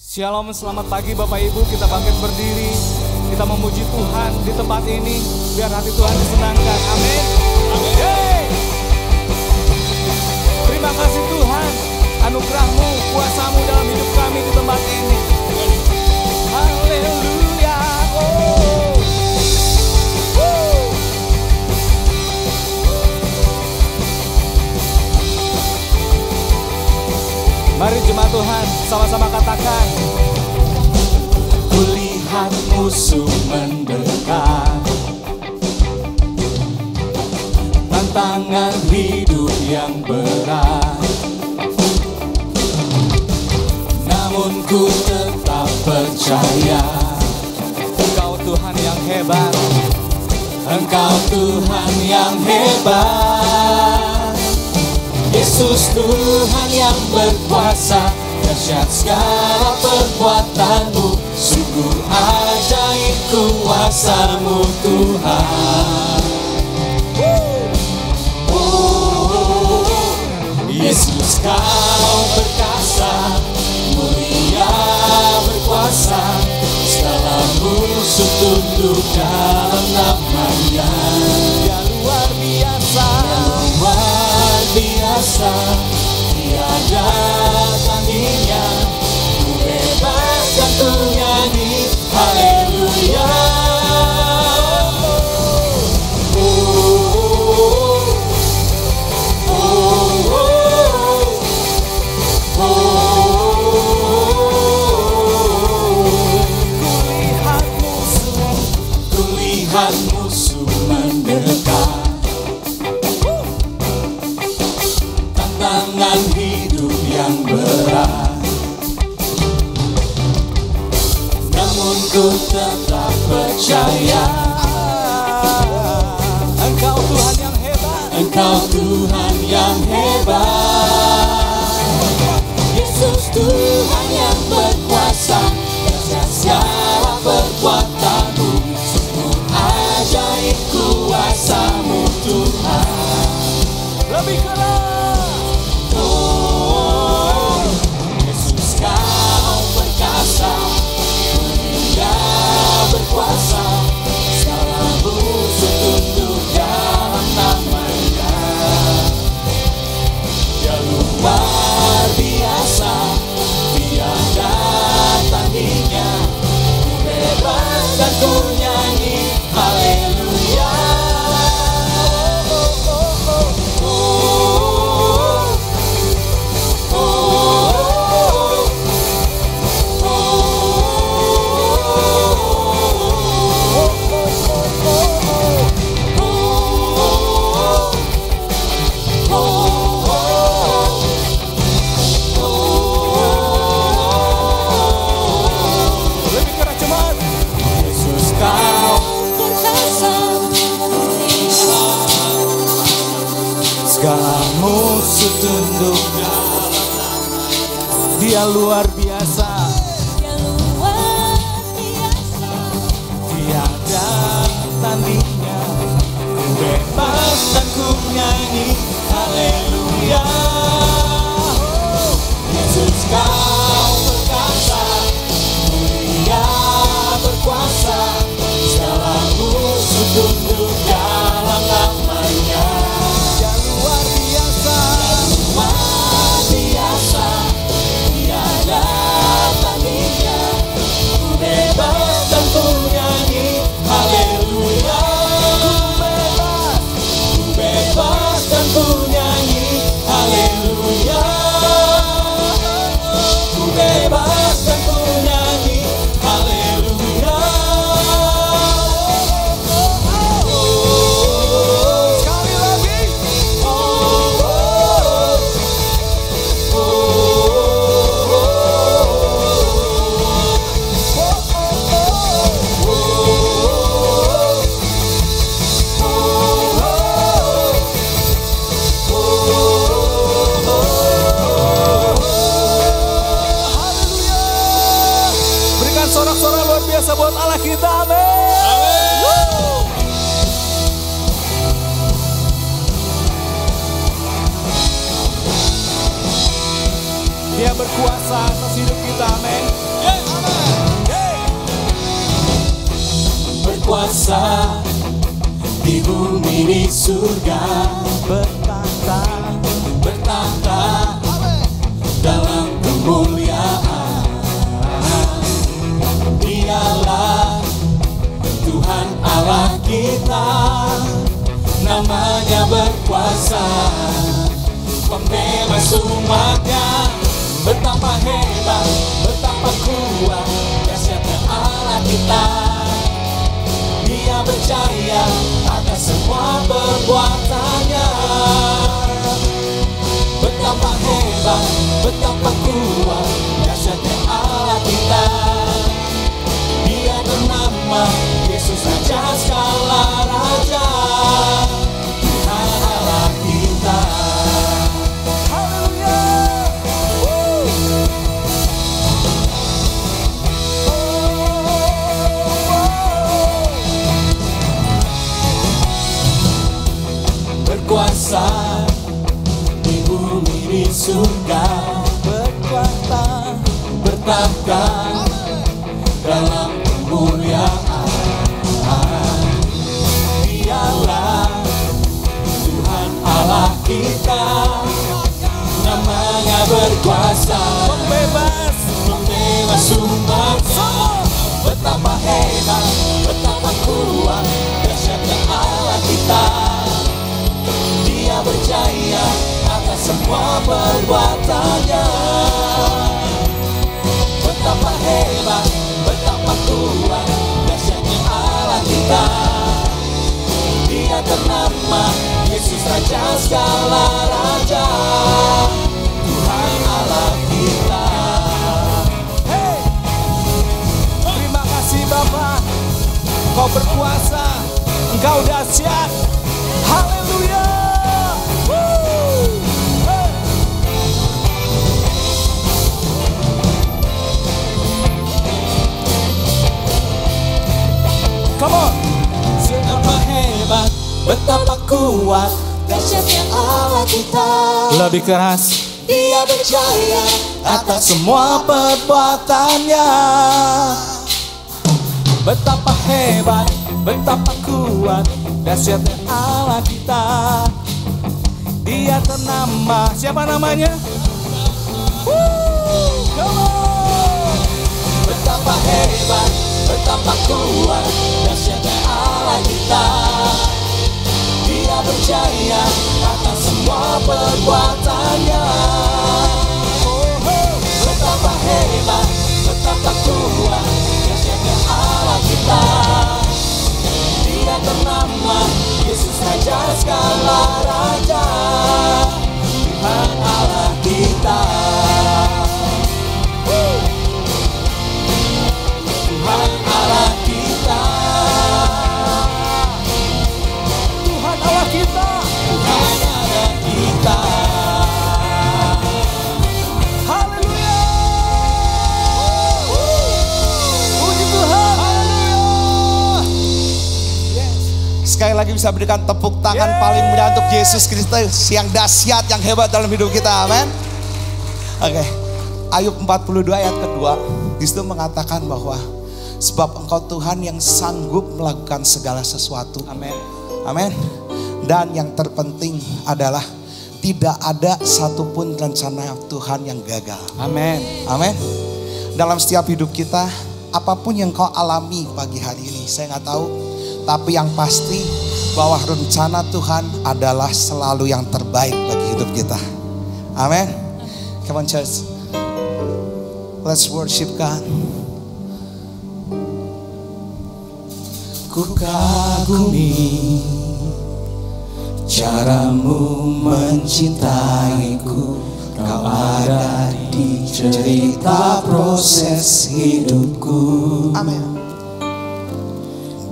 Shalom, selamat pagi Bapak Ibu, kita bangkit berdiri. Kita memuji Tuhan di tempat ini, biar hati Tuhan disenangkan, amin. Yeay. Terima kasih Tuhan, anugerah-Mu, kuasa-Mu dalam hidup kami di tempat ini. Haleluya. Mari jemaat Tuhan, sama-sama katakan. Kulihat musuh mendekat, tantangan hidup yang berat, namun ku tetap percaya Engkau Tuhan yang hebat, Engkau Tuhan yang hebat. Yesus Tuhan yang berkuasa, dahsyat segala perbuatan-Mu, sungguh ajaib kuasa-Mu Tuhan. Yesus Kau perkasa, mulia berkuasa, segala musuh tunduk dalam nama-Nya. Dia luar biasa, luar biasa, tiada tandingnya. Ku bebas dan ku nyanyi haleluya. Kulihat musuh mendekat, tantangan hidup yang berat, namun ku tetap percaya Engkau Tuhan yang hebat, Engkau Tuhan yang hebat. Yesus Tuhan yang berkuasa, dahsyat segala perbuatan-Mu, sungguh ajaib kuasa-Mu Tuhan. Lebih keras. Oh, Yesus Kau perkasa, mulia berkuasa, segala musuh tunduk dalam nama-Nya. Dia luar biasa, tiada tandingnya. Ku bebas dan ku nyanyi haleluya. Segala musuh tunduk, Dia luar biasa, Dia luar biasa, tiada tandingnya. Ku bebas dan ku nyanyi haleluya. Yesus Kau perkasa, mulia berkuasa, segala musuh tunduk dalam nama-Nya. Luar biasa, tiada tandingnya. Ku bebas dan ku nyanyi haleluya. Ku bebas dan ku nyanyi haleluya. Ku bebas dan ku nyanyi haleluya. Sekali lagi. Sorak-sorak luar biasa buat Allah kita, amin. Dia berkuasa atas hidup kita, amin. berkuasa di bumi di surga, bertahta dalam kemuliaan. Dialah Tuhan Allah kita, namanya berkuasa, pembebas umatnya. Betapa hebat, betapa kuat, dahsyatnya Allah kita. Dia berjaya atas semua perbuatannya. Betapa hebat, betapa kuat, dahsyatnya Allah kita. Dia bernama Yesus, Raja segala raja, Tuhan Allah kita. Haleluya. Berkuasa di bumi di surga, Bertahta bertahta dalam kemuliaan. Dialah Tuhan Allah kita, namanya berkuasa, pembebas pembebas umatnya. Betapa hebat, betapa kuat, dahsyatnya Allah kita. Dia berjaya atas semua perbuatannya. Betapa hebat, betapa kuat, dahsyatnya Allah kita. Dia ternama Yesus, Raja segala raja, Tuhan Allah kita. Hey, terima kasih Bapa, Kau berkuasa, Engkau dahsyat. Haleluya. Hey. Come on. Betapa hebat, betapa kuat, dahsyatnya Allah kita. Lebih keras. Dia berjaya atas semua perbuatannya. Betapa hebat, betapa kuat, dahsyatnya Allah kita. Dia ternama, siapa namanya? Come on. Betapa hebat, betapa kuat, dahsyatnya Allah kita. Dia berjaya atas semua perbuatannya. Betapa hebat, betapa kuat, dahsyatnya Allah kita. Dia ternama Yesus, Raja segala raja, Tuhan Allah kita. Tuhan Allah kita. Tuhan Allah kita. Tuhan Allah kita. Haleluya. Puji Tuhan. Sekali lagi bisa berikan tepuk tangan paling meriah untuk Yesus Kristus yang dahsyat, yang hebat dalam hidup kita. Amin. Oke. Ayub 42 ayat kedua, di situ mengatakan bahwa sebab Engkau Tuhan yang sanggup melakukan segala sesuatu. Amin. Amin. Dan yang terpenting adalah tidak ada satupun rencana Tuhan yang gagal. Amin. Amin. Dalam setiap hidup kita, apapun yang kau alami pagi hari ini, saya nggak tahu. Tapi yang pasti bahwa rencana Tuhan adalah selalu yang terbaik bagi hidup kita. Amin. Come on church. Let's worship God. Ku kagumi caramu mencintaiku. Kau ada di cerita proses hidupku. Amin.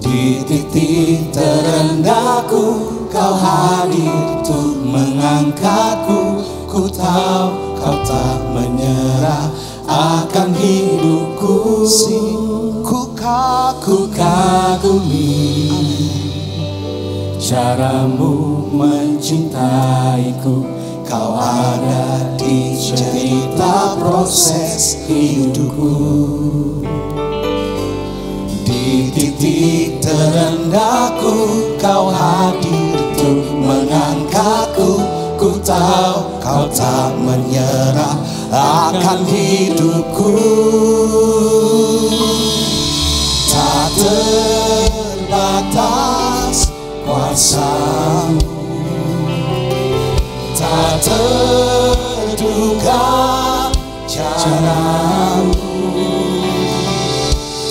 Di titik terendahku Kau hadir untuk mengangkatku. Ku tahu Kau tak menyerah akan hidupku. Ku kagumi caramu mencintaiku. Kau ada di cerita proses hidupku. Di titik terendahku Kau hadir untuk mengangkatku. Ku tahu Kau tak menyerah akan hidupku. Tak terbatas kuasa-Mu, tak terduga cara-Mu.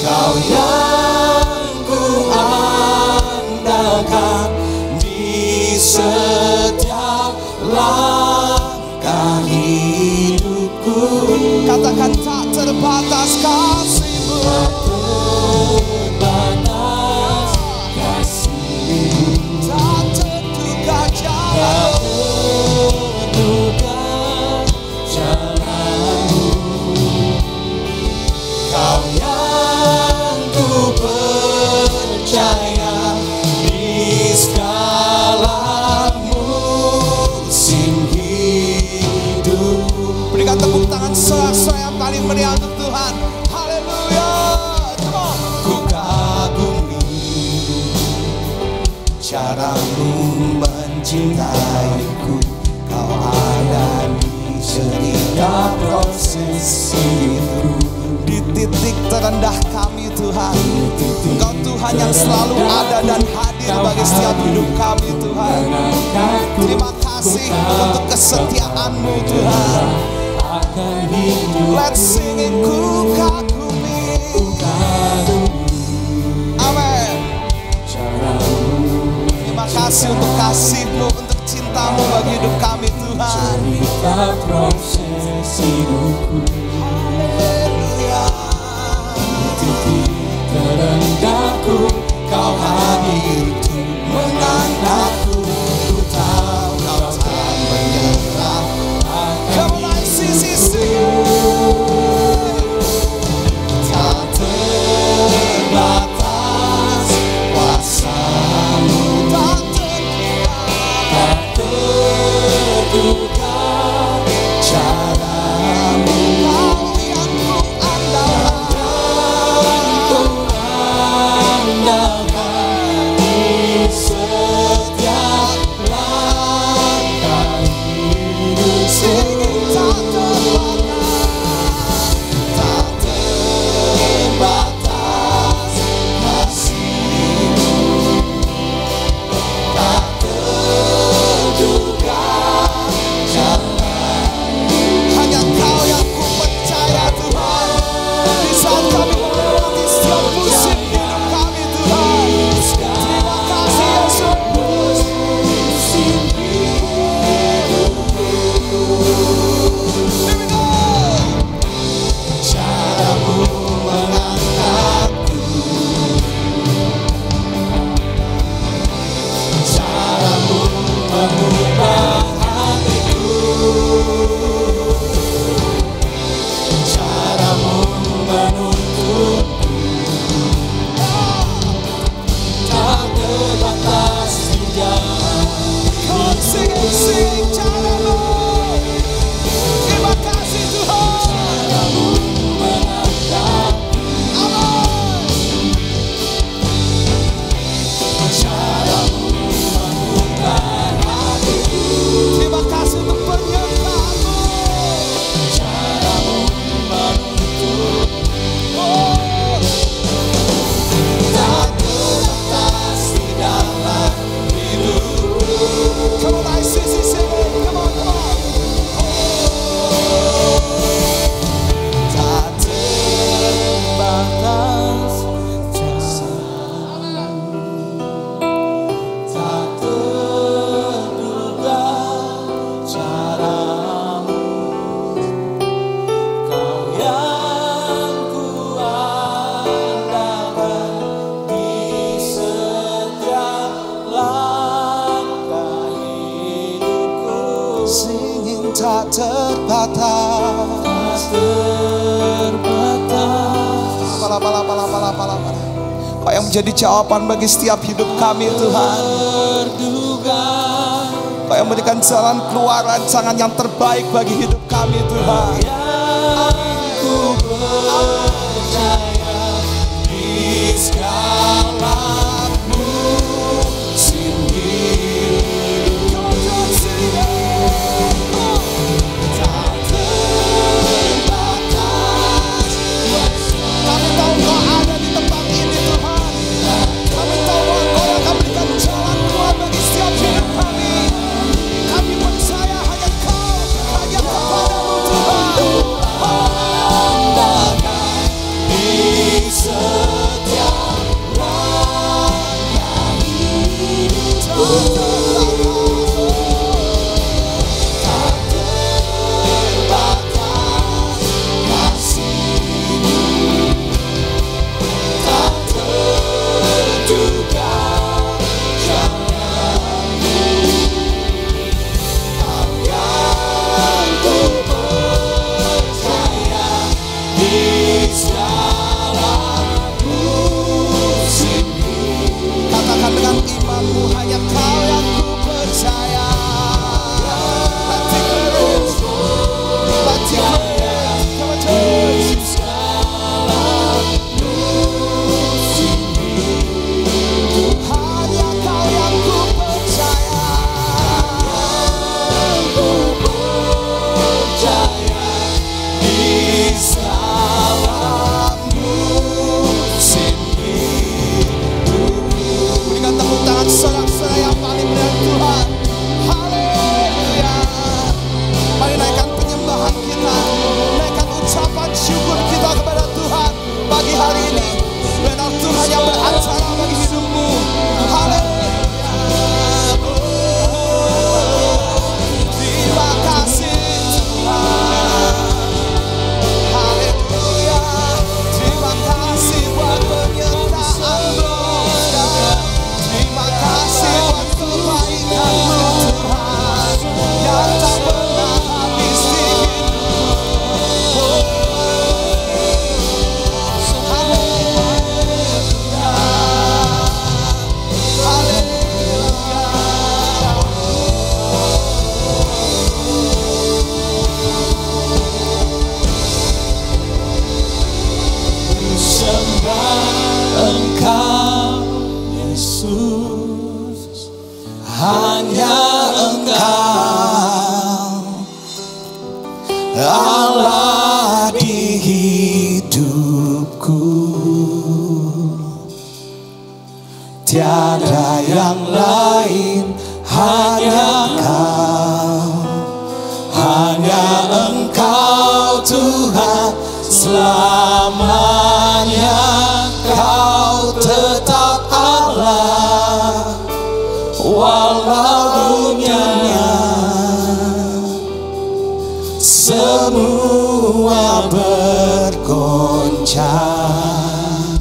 Kau yang ku andalkan di setiap langkah hidupku. Katakan tak terbatas kasih-Mu. Tak terbatas kasih-Mu, Tak terduga tak terduga cara-Mu. Kau yang ku percaya di segala musim hidup. Berikan tepuk tangan sorak-sorai yang paling meriah untuk Tuhan. Haleluya. Come on. Ku kagumi cara-Mu mencintaiku. Kau ada di setiap proses hidupku. Di titik terendah kami Tuhan, Engkau Tuhan yang selalu ada dan hadir bagi setiap hidup kami Tuhan. Terima kasih untuk kesetiaan-Mu Tuhan. Let's sing it, ku kagumi. Amin. Terima kasih untuk kasih-Mu, untuk cinta-Mu bagi hidup kami Tuhan. Cerita proses hidupku. Haleluya. Titik terendahku Kau hadir untuk mengangkatku. Ku tahu Kau tak menyerah akan Come on, sing. tak terbatas kuasa-Mu, Tak terduga. tak terduga cara-Mu. Kau yang ku andalkan. Ku andalkan di setiap langkah hidup. Sing it, tak terbatas. Tak terbatas kasih-Mu, tak terduga cara-Mu. Hanya Kau yang ku percaya Tuhan. Di saat kami melewati setiap musim hidup kami Tuhan. Terima kasih Yesus. Musim hidupku, Here we go. cara-Mu mengangkatku, cara-Mu mengubah hatiku, cara-Mu menuntutku. Tak terbatas di dalam Come on, sing cara-Mu. Terima kasih Tuhan. cara-Mu mengangkatku, Amin. cara-Mu mengubah hatiku, Terima kasih untuk penyertaan-Mu. cara-Mu menuntut. Oh, Tak terbatas di dalam hidupku. come on, sing. Come on. Tak terbatas tak terduga cara-Mu. Kau yang ku andalkan di setiap langkah hidupku. Singing tak terbatas. Terbatas Pala. Kau yang menjadi jawaban bagi setiap hidup kami Tuhan. terduga Kau yang memberikan jalan keluar rancangan yang terbaik bagi hidup kami Tuhan. yang ku percaya di segala tiada yang lain, hanya Kau, hanya Engkau Tuhan selamanya. Kau tetap Allah walau dunia semua bergoncang,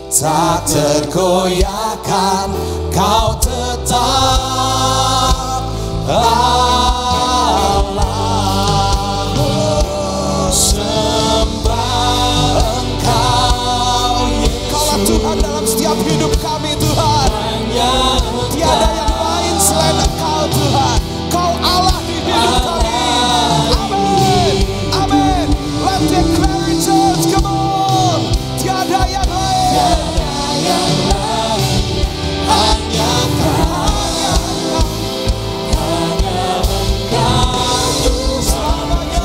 tak tergoyahkan. Kau tetap Allah, sembah Engkau Yesus. Kaulah Tuhan dalam setiap hidup kami Tuhan, tiada yang lain selain Engkau Tuhan. Kau Allah di hidup kami. Amin, amin. Let's declare it, church, come on. Tiada yang lain, hanya Kau, selamanya.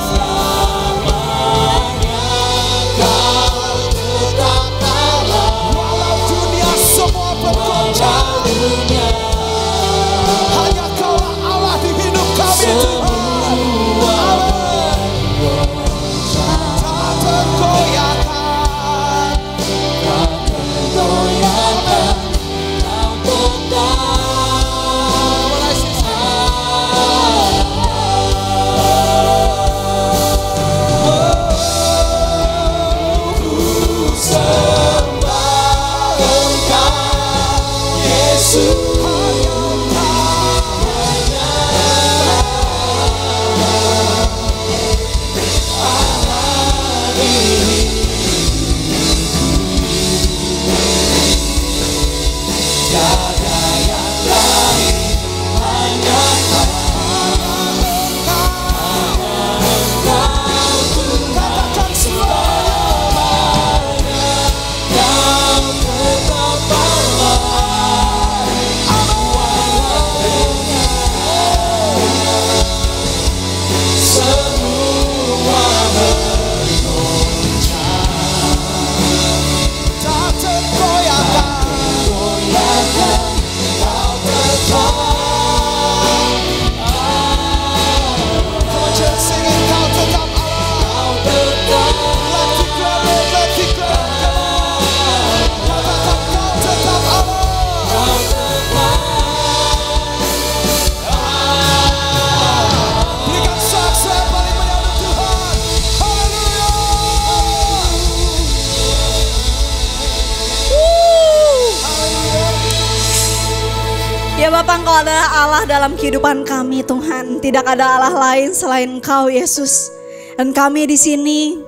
Kau tetap Allah walau dunia semua bergoncang. Hanya Kaulah Allah di hidup kami Tuhan. Amin. Tak tergoyahkan, sembah Engkau Yesus. Katakan selamanya. Kau tetap Allah. Semua bergoncang, tak tergoyahkan. Kau tetap Come on, church, sing it. Kau tetap Allah. Let's declare it, let's declare it. Katakan Kau tetap Allah. Berikan saksi yang paling menyambut Tuhan. Haleluya. Ya Bapa, Engkau adalah Allah dalam kehidupan kami Tuhan. Tidak ada Allah lain selain Engkau Yesus. Dan kami di sini,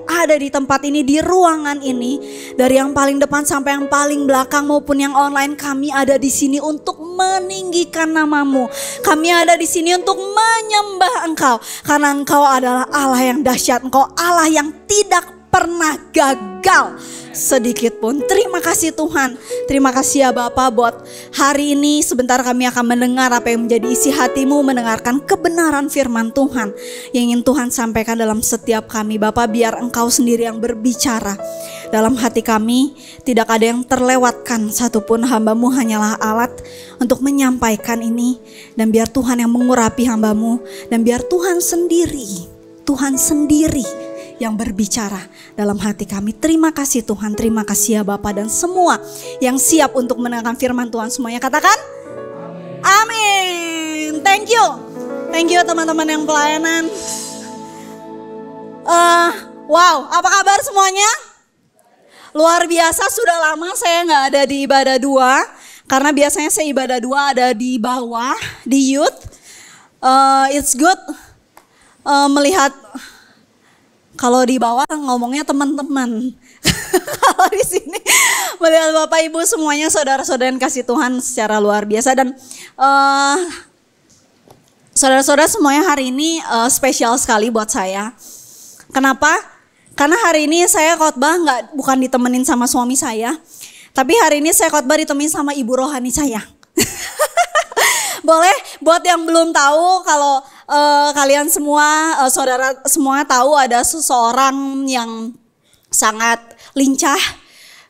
ada di tempat ini, di ruangan ini, dari yang paling depan sampai yang paling belakang maupun yang online, kami ada di sini untuk meninggikan nama-Mu. Kami ada di sini untuk menyembah Engkau, karena Engkau adalah Allah yang dahsyat. Engkau Allah yang tidak pernah gagal sedikit pun. Terima kasih Tuhan. Terima kasih ya Bapa buat hari ini. Sebentar kami akan mendengar apa yang menjadi isi hati-Mu, mendengarkan kebenaran firman Tuhan yang ingin Tuhan sampaikan dalam setiap kami. Bapa, biar Engkau sendiri yang berbicara dalam hati kami. Tidak ada yang terlewatkan satupun. Hamba-Mu hanyalah alat untuk menyampaikan ini. Dan biar Tuhan yang mengurapi hamba-Mu. Dan biar Tuhan sendiri yang berbicara dalam hati kami. Terima kasih Tuhan, terima kasih ya Bapa, dan semua yang siap untuk mendengarkan firman Tuhan semuanya katakan amin. Thank you teman-teman yang pelayanan. Wow, apa kabar semuanya? Luar biasa, sudah lama saya nggak ada di ibadah 2, karena biasanya saya ibadah 2 ada di bawah, di youth. It's good melihat. Kalau di bawah ngomongnya teman-teman. Kalau di sini melihat Bapak Ibu semuanya saudara-saudara yang kasih Tuhan secara luar biasa. Dan saudara-saudara semuanya hari ini spesial sekali buat saya. Kenapa? Karena hari ini saya khotbah bukan ditemenin sama suami saya. Tapi hari ini saya khotbah ditemenin sama ibu rohani saya. Boleh buat yang belum tahu, kalau kalian semua, saudara semua tahu ada seseorang yang sangat lincah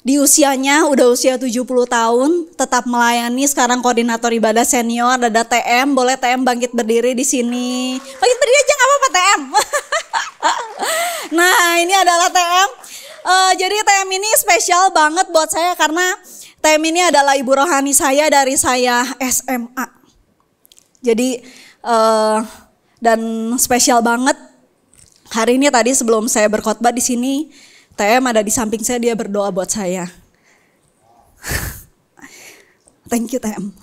di usianya udah usia 70 tahun, tetap melayani, sekarang koordinator ibadah senior. Ada TM, boleh TM bangkit berdiri di sini. Bangkit berdiri aja nggak apa-apa TM. Nah, ini adalah TM. Jadi TM ini spesial banget buat saya karena TM ini adalah ibu rohani saya dari saya SMA. Jadi dan spesial banget. Hari ini tadi sebelum saya berkhotbah di sini, TM ada di samping saya, dia berdoa buat saya. Thank you TM.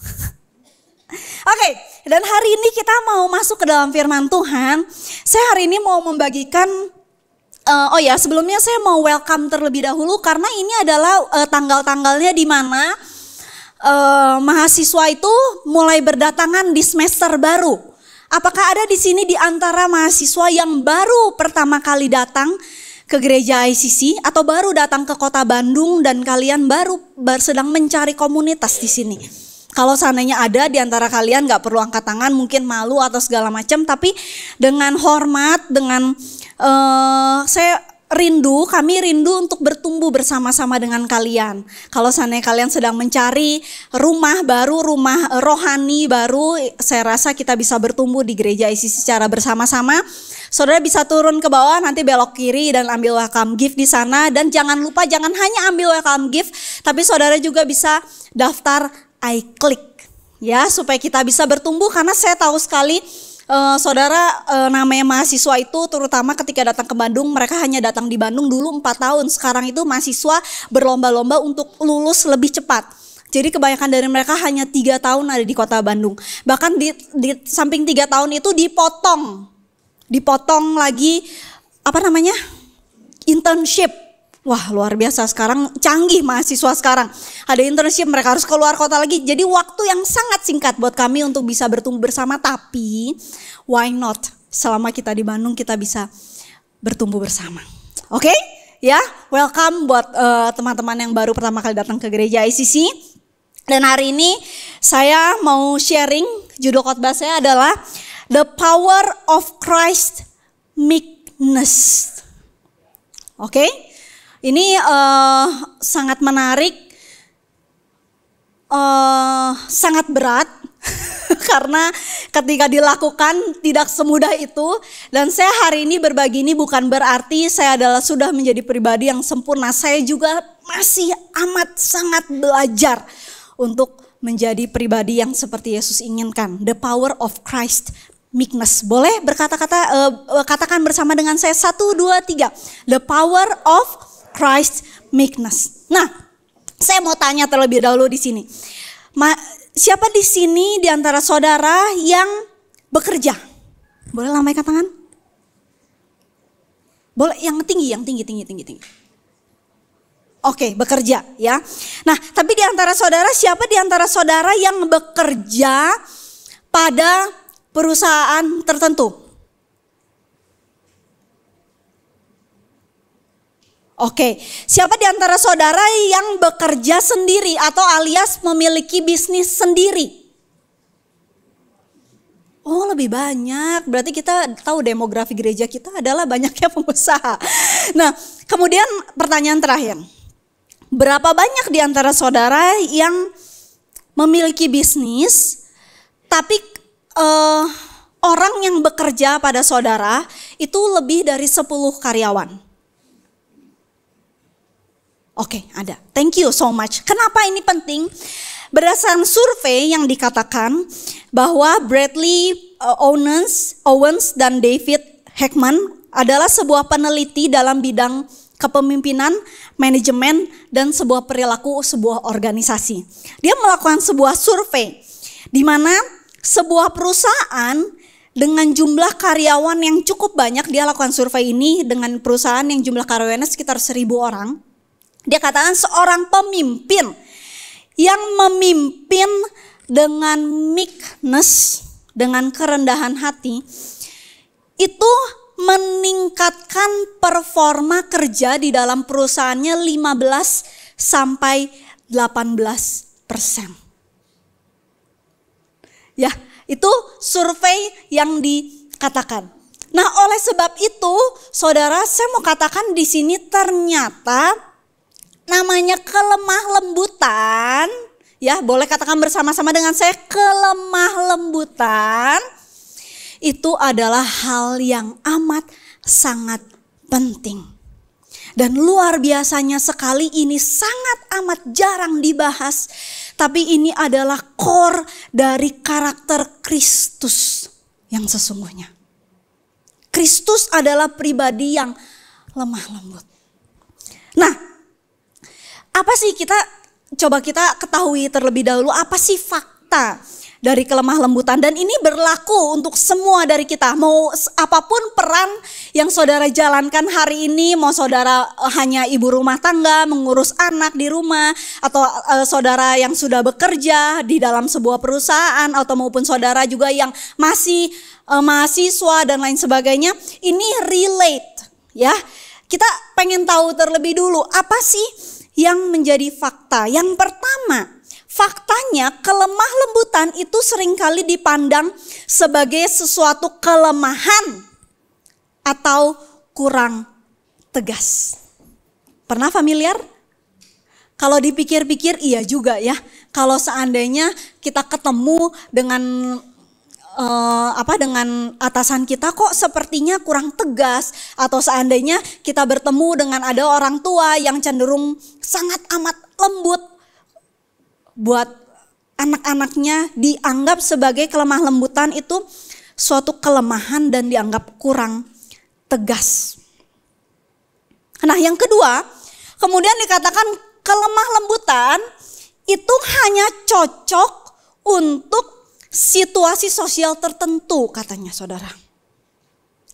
Oke, dan hari ini kita mau masuk ke dalam firman Tuhan. Saya hari ini mau membagikan, sebelumnya saya mau welcome terlebih dahulu karena ini adalah tanggal-tanggalnya di mana mahasiswa itu mulai berdatangan di semester baru. Apakah ada di sini di antara mahasiswa yang baru pertama kali datang ke gereja ICC atau baru datang ke kota Bandung dan kalian baru sedang mencari komunitas di sini? Kalau seandainya ada di antara kalian, gak perlu angkat tangan, mungkin malu atau segala macam, tapi dengan hormat, dengan kami rindu untuk bertumbuh bersama-sama dengan kalian. Kalau seandainya kalian sedang mencari rumah baru, rumah rohani baru, saya rasa kita bisa bertumbuh di gereja ICC secara bersama-sama. Saudara bisa turun ke bawah, nanti belok kiri dan ambil welcome gift di sana. Dan jangan lupa, jangan hanya ambil welcome gift, tapi saudara juga bisa daftar iClick ya, supaya kita bisa bertumbuh. Karena saya tahu sekali saudara, namanya mahasiswa itu terutama ketika datang ke Bandung, mereka hanya datang di Bandung dulu 4 tahun. Sekarang itu mahasiswa berlomba-lomba untuk lulus lebih cepat. Jadi kebanyakan dari mereka hanya 3 tahun ada di kota Bandung. Bahkan di samping 3 tahun itu dipotong lagi internship. Wah, luar biasa, sekarang canggih mahasiswa sekarang. Ada internship, mereka harus keluar kota lagi. Jadi waktu yang sangat singkat buat kami untuk bisa bertumbuh bersama. Tapi why not? Selama kita di Bandung kita bisa bertumbuh bersama. Oke? Ya, welcome buat teman-teman yang baru pertama kali datang ke gereja ICC. Dan hari ini saya mau sharing, judul khotbah saya adalah The Power of Christ Meekness. Oke? Ini sangat menarik, sangat berat karena ketika dilakukan tidak semudah itu. Dan saya hari ini berbagi ini bukan berarti saya sudah menjadi pribadi yang sempurna. Saya juga masih amat sangat belajar untuk menjadi pribadi yang seperti Yesus inginkan. The power of Christ meekness. Boleh katakan bersama dengan saya 1, 2, 3. The power of Christ meekness. Nah, saya mau tanya terlebih dahulu di sini. Siapa di sini di antara saudara yang bekerja? Boleh lambaikan tangan? Boleh yang tinggi. Oke, bekerja ya. Nah, tapi di antara saudara, siapa di antara saudara yang bekerja pada perusahaan tertentu? Oke, siapa di antara saudara yang bekerja sendiri atau alias memiliki bisnis sendiri? Oh, lebih banyak. Berarti kita tahu demografi gereja kita adalah banyaknya pengusaha. Nah, kemudian pertanyaan terakhir. Berapa banyak di antara saudara yang memiliki bisnis, tapi orang yang bekerja pada saudara itu lebih dari 10 karyawan? Oke, ada. Thank you so much. Kenapa ini penting? Berdasarkan survei yang dikatakan bahwa Bradley Owens dan David Heckman adalah sebuah peneliti dalam bidang kepemimpinan, manajemen, dan sebuah perilaku sebuah organisasi. Dia melakukan sebuah survei di mana sebuah perusahaan dengan jumlah karyawan yang cukup banyak, dia lakukan survei ini dengan perusahaan yang jumlah karyawannya sekitar 1.000 orang. Dia katakan seorang pemimpin yang memimpin dengan meekness, dengan kerendahan hati, itu meningkatkan performa kerja di dalam perusahaannya 15 sampai 18%. Ya, itu survei yang dikatakan. Nah, oleh sebab itu, saudara, saya mau katakan di sini ternyata namanya kelemah lembutan, ya boleh katakan bersama-sama dengan saya, kelemah lembutan itu adalah hal yang amat sangat penting. Dan luar biasanya sekali, ini sangat amat jarang dibahas. Tapi ini adalah core dari karakter Kristus yang sesungguhnya. Kristus adalah pribadi yang lemah lembut. Nah, apa sih coba kita ketahui terlebih dahulu, apa sih fakta dari kelemah lembutan? Dan ini berlaku untuk semua dari kita. Mau apapun peran yang saudara jalankan hari ini, mau saudara hanya ibu rumah tangga, mengurus anak di rumah, atau saudara yang sudah bekerja di dalam sebuah perusahaan, atau maupun saudara juga yang masih mahasiswa dan lain sebagainya, ini relate ya. Kita pengen tahu terlebih dulu apa sih yang menjadi fakta. Yang pertama, faktanya kelemah lembutan itu seringkali dipandang sebagai sesuatu kelemahan atau kurang tegas. Dengan familiar? Kalau dipikir-pikir iya juga ya. Kalau seandainya kita ketemu dengan dengan atasan kita kok sepertinya kurang tegas, atau seandainya kita bertemu dengan ada orang tua yang cenderung sangat amat lembut, buat anak-anaknya dianggap sebagai kelemah lembutan itu suatu kelemahan dan dianggap kurang tegas. Nah, yang kedua, kemudian dikatakan kelemah lembutan itu hanya cocok untuk situasi sosial tertentu, katanya saudara.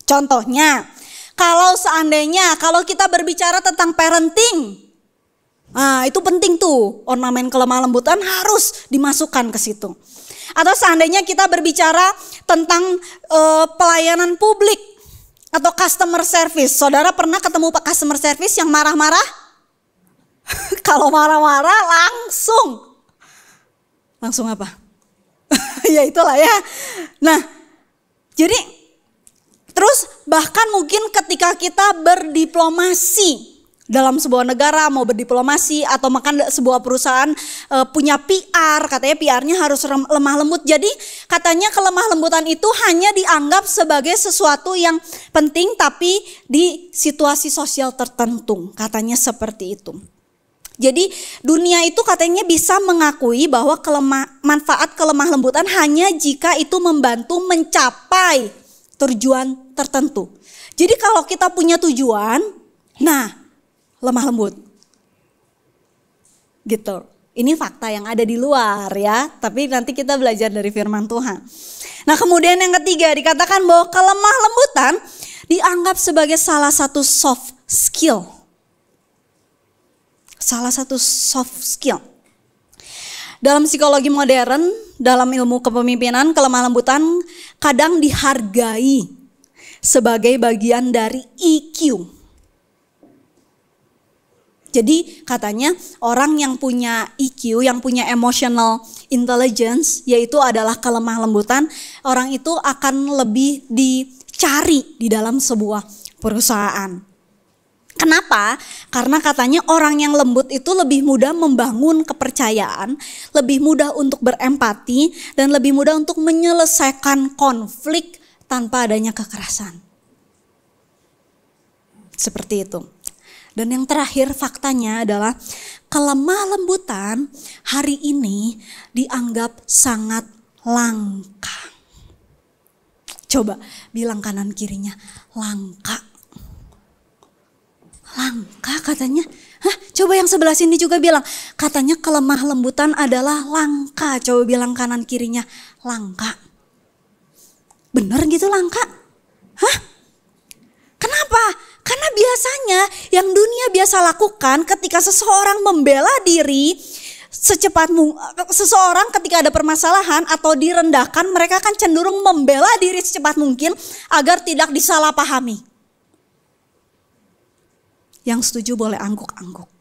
Contohnya, kalau kita berbicara tentang parenting, nah itu penting tuh, ornamen kelemah lembutan harus dimasukkan ke situ. Atau seandainya kita berbicara tentang pelayanan publik atau customer service. Saudara pernah ketemu Pak customer service yang marah-marah? Kalau marah-marah langsung apa? Ya itulah ya. Nah, jadi terus bahkan mungkin ketika kita berdiplomasi dalam sebuah negara, mau berdiplomasi atau makan sebuah perusahaan punya PR, katanya PR-nya harus lemah lembut. Jadi katanya kelemah lembutan itu hanya dianggap sebagai sesuatu yang penting tapi di situasi sosial tertentu, katanya seperti itu. Jadi dunia itu katanya bisa mengakui bahwa manfaat kelemah lembutan hanya jika itu membantu mencapai tujuan tertentu. Jadi kalau kita punya tujuan, nah lemah lembut. Gitu. Ini fakta yang ada di luar ya, tapi nanti kita belajar dari firman Tuhan. Nah, kemudian yang ketiga dikatakan bahwa kelemah lembutan dianggap sebagai salah satu soft skill. Salah satu soft skill. Dalam psikologi modern, dalam ilmu kepemimpinan, kelemah lembutan kadang dihargai sebagai bagian dari EQ. Jadi katanya orang yang punya EQ, yang punya emotional intelligence, yaitu adalah kelemah lembutan, orang itu akan lebih dicari di dalam sebuah perusahaan. Kenapa? Karena katanya orang yang lembut itu lebih mudah membangun kepercayaan, lebih mudah untuk berempati, dan lebih mudah untuk menyelesaikan konflik tanpa adanya kekerasan. Seperti itu. Dan yang terakhir faktanya adalah kelemah lembutan hari ini dianggap sangat langka. Coba bilang kanan kirinya, langka. Langka katanya. Hah, coba yang sebelah sini juga bilang, katanya kelemah lembutan adalah langka. Coba bilang kanan kirinya, langka. Bener gitu langka? Hah? Kenapa? Karena biasanya yang dunia biasa lakukan ketika seseorang membela diri, seseorang ketika ada permasalahan atau direndahkan, mereka akan cenderung membela diri secepat mungkin agar tidak disalahpahami. Yang setuju boleh angguk-angguk.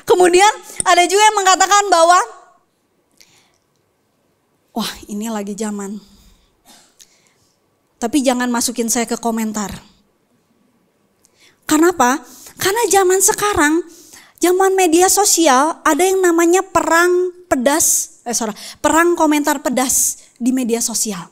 Kemudian ada juga yang mengatakan bahwa, wah ini lagi zaman. Tapi jangan masukin saya ke komentar. Karena apa? Karena zaman sekarang, zaman media sosial ada yang namanya perang komentar pedas di media sosial.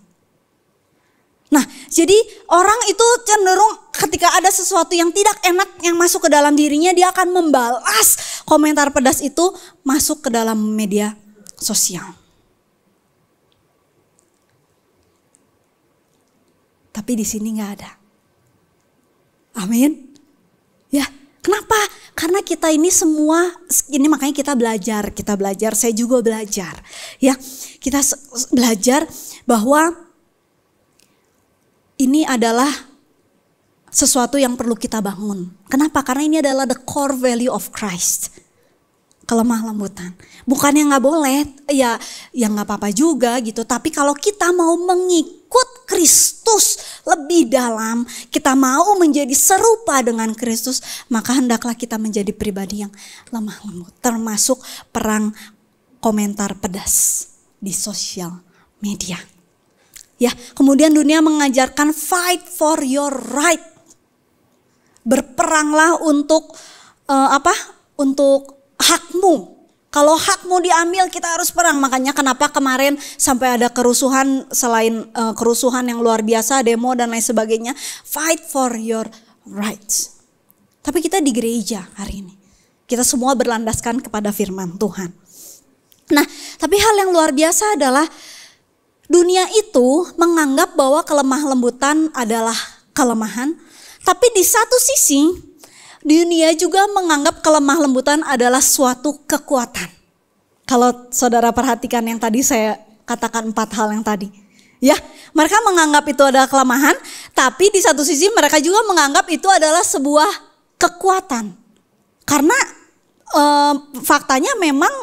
Nah, jadi orang itu cenderung ketika ada sesuatu yang tidak enak yang masuk ke dalam dirinya, dia akan membalas komentar pedas itu masuk ke dalam media sosial. Tapi di sini nggak ada. Amin. Ya, kenapa? Karena kita ini semua, ini makanya kita belajar. Saya juga belajar. Ya, kita belajar bahwa ini adalah sesuatu yang perlu kita bangun. Kenapa? Karena ini adalah the core value of Christ. Kelemah lembutan. Bukannya nggak boleh, ya nggak apa-apa juga gitu. Tapi kalau kita mau mengikut Kristus lebih dalam, kita mau menjadi serupa dengan Kristus, maka hendaklah kita menjadi pribadi yang lemah lembut. Termasuk perang komentar pedas di sosial media. Ya, kemudian dunia mengajarkan fight for your right. Berperanglah untuk Untuk hakmu. Kalau hakmu diambil, kita harus perang. Makanya kenapa kemarin sampai ada kerusuhan, selain kerusuhan yang luar biasa, demo dan lain sebagainya. Fight for your rights. Tapi kita di gereja hari ini, kita semua berlandaskan kepada firman Tuhan. Nah, tapi hal yang luar biasa adalah dunia itu menganggap bahwa kelemah lembutan adalah kelemahan. Tapi di satu sisi, dunia juga menganggap kelemah lembutan adalah suatu kekuatan. Kalau saudara perhatikan yang tadi saya katakan 4 hal yang tadi. Ya, mereka menganggap itu adalah kelemahan. Tapi di satu sisi mereka juga menganggap itu adalah sebuah kekuatan. Karena faktanya memang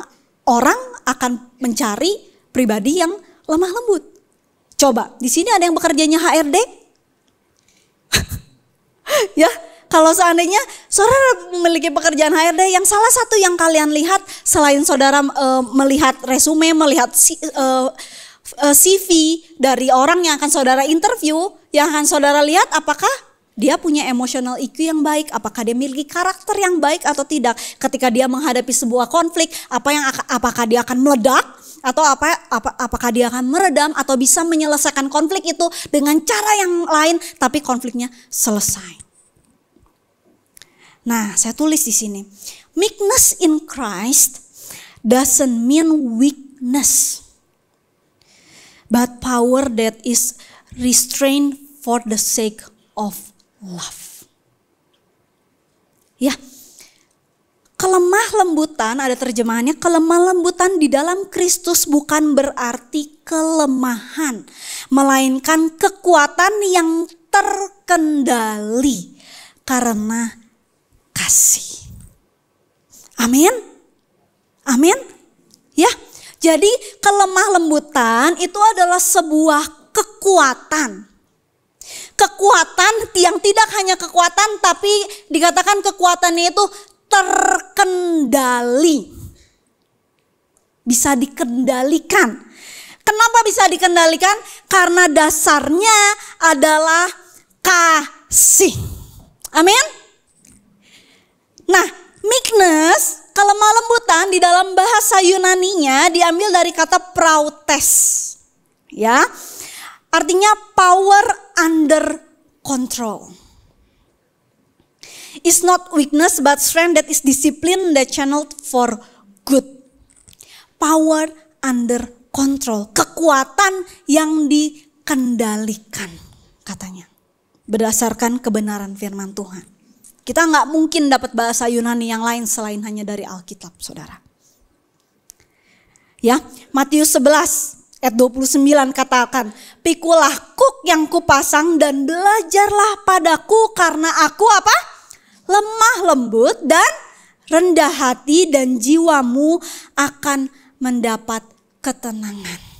orang akan mencari pribadi yang lemah lembut. Coba, di sini ada yang bekerjanya HRD? Ya, kalau seandainya saudara memiliki pekerjaan HRD, yang salah satu yang kalian lihat selain saudara melihat resume, melihat CV dari orang yang akan saudara interview, yang akan saudara lihat apakah dia punya emotional EQ yang baik, apakah dia memiliki karakter yang baik atau tidak. Ketika dia menghadapi sebuah konflik, apakah dia akan meledak atau apakah dia akan meredam atau bisa menyelesaikan konflik itu dengan cara yang lain tapi konfliknya selesai. Nah, saya tulis di sini. Meekness in Christ doesn't mean weakness, but power that is restrained for the sake of love. Ya, kelemah lembutan, ada terjemahannya, kelemah lembutan di dalam Kristus bukan berarti kelemahan, melainkan kekuatan yang terkendali karena kasih. Amin. Amin. Ya, jadi kelemah lembutan itu adalah sebuah kekuatan. Kekuatan yang tidak hanya kekuatan, tapi dikatakan kekuatannya itu terkendali. Bisa dikendalikan. Kenapa bisa dikendalikan? Karena dasarnya adalah kasih. Amin. Nah, meekness, kelemah lembutan di dalam bahasa Yunaninya diambil dari kata prautes. Ya. Artinya power under control. It's not weakness but strength that is discipline that channeled for good. Power under control. Kekuatan yang dikendalikan katanya. Berdasarkan kebenaran firman Tuhan. Kita nggak mungkin dapat bahasa Yunani yang lain selain hanya dari Alkitab, saudara. Ya, Matius 11 ayat 29 katakan, "Pikulah kuk yang kupasang dan belajarlah padaku karena aku" apa? "Lemah lembut dan rendah hati dan jiwamu akan mendapat ketenangan."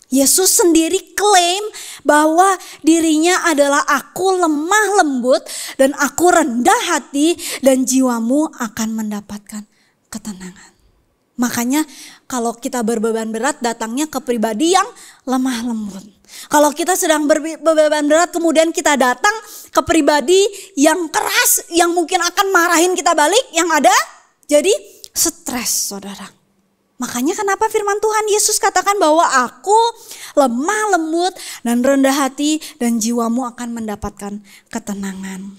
Yesus sendiri klaim bahwa dirinya adalah aku lemah lembut dan aku rendah hati dan jiwamu akan mendapatkan ketenangan. Makanya kalau kita berbeban berat datangnya ke pribadi yang lemah lembut. Kalau kita sedang berbeban berat kemudian kita datang ke pribadi yang keras, yang mungkin akan marahin kita balik, yang ada jadi stres, saudara. Makanya kenapa firman Tuhan Yesus katakan bahwa aku lemah lembut dan rendah hati dan jiwamu akan mendapatkan ketenangan.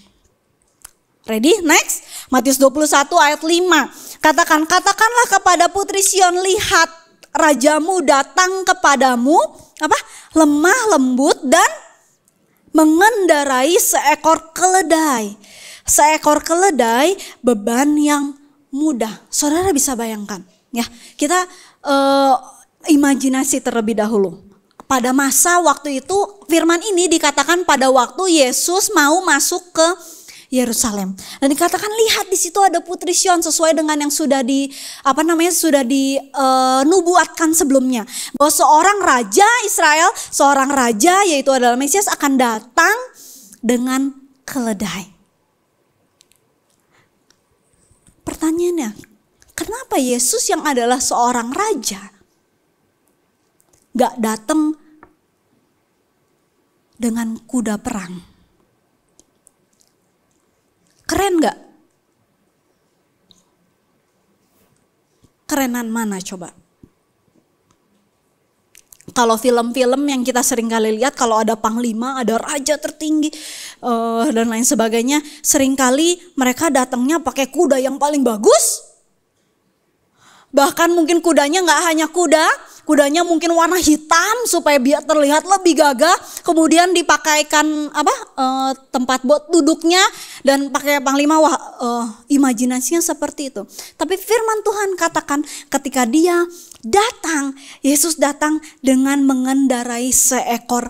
Ready? Next. Matius 21 ayat 5. Katakanlah kepada putri Sion, lihat rajamu datang kepadamu, lemah lembut dan mengendarai seekor keledai. Seekor keledai beban yang mudah. Saudara bisa bayangkan ya, kita imajinasi terlebih dahulu. Pada masa waktu itu firman ini dikatakan pada waktu Yesus mau masuk ke Yerusalem. Dan dikatakan lihat di situ ada putri Sion, sesuai dengan yang sudah nubuatkan sebelumnya. Bahwa seorang raja Israel, seorang raja yaitu adalah Mesias akan datang dengan keledai. Pertanyaannya, kenapa Yesus yang adalah seorang raja gak datang dengan kuda perang? Keren gak? Kerenan mana coba? Kalau film-film yang kita sering kali lihat, kalau ada panglima, ada raja tertinggi dan lain sebagainya, seringkali mereka datangnya pakai kuda yang paling bagus. Bahkan mungkin kudanya gak hanya kuda, kudanya mungkin warna hitam supaya biar terlihat lebih gagah. Kemudian dipakaikan tempat buat duduknya dan pakai panglima. Imajinasinya seperti itu. Tapi firman Tuhan katakan ketika dia datang, Yesus datang dengan mengendarai seekor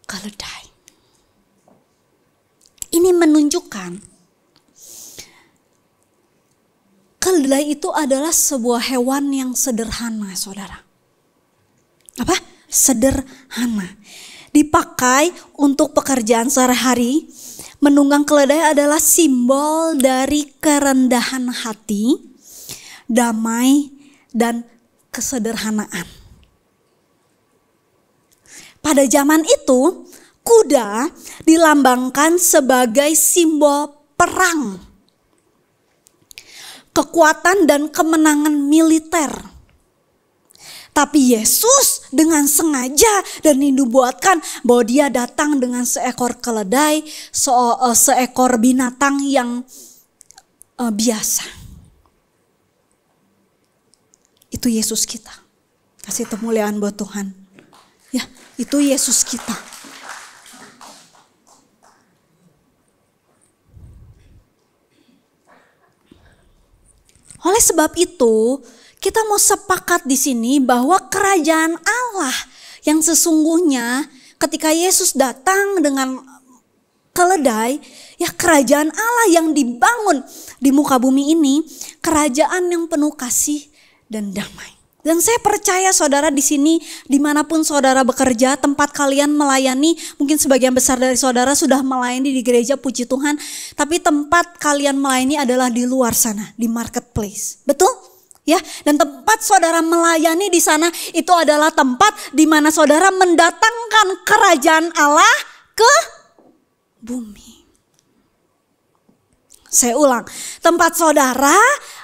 keledai. Ini menunjukkan keledai itu adalah sebuah hewan yang sederhana, saudara. Sederhana. Dipakai untuk pekerjaan sehari-hari. Menunggang keledai adalah simbol dari kerendahan hati, damai, dan kesederhanaan. Pada zaman itu, kuda dilambangkan sebagai simbol perang, kekuatan dan kemenangan militer. Tapi Yesus dengan sengaja dan dinubuatkan bahwa dia datang dengan seekor keledai, seekor binatang yang biasa. Itu Yesus kita. Kasih kemuliaan buat Tuhan. Ya, itu Yesus kita. Oleh sebab itu, kita mau sepakat di sini bahwa kerajaan Allah yang sesungguhnya ketika Yesus datang dengan keledai, ya kerajaan Allah yang dibangun di muka bumi ini, kerajaan yang penuh kasih dan damai. Dan saya percaya saudara di sini, dimanapun saudara bekerja, tempat kalian melayani, mungkin sebagian besar dari saudara sudah melayani di gereja, puji Tuhan. Tapi tempat kalian melayani adalah di luar sana, di marketplace. Betul? Ya, dan tempat saudara melayani di sana itu adalah tempat di mana saudara mendatangkan kerajaan Allah ke bumi. Saya ulang, tempat saudara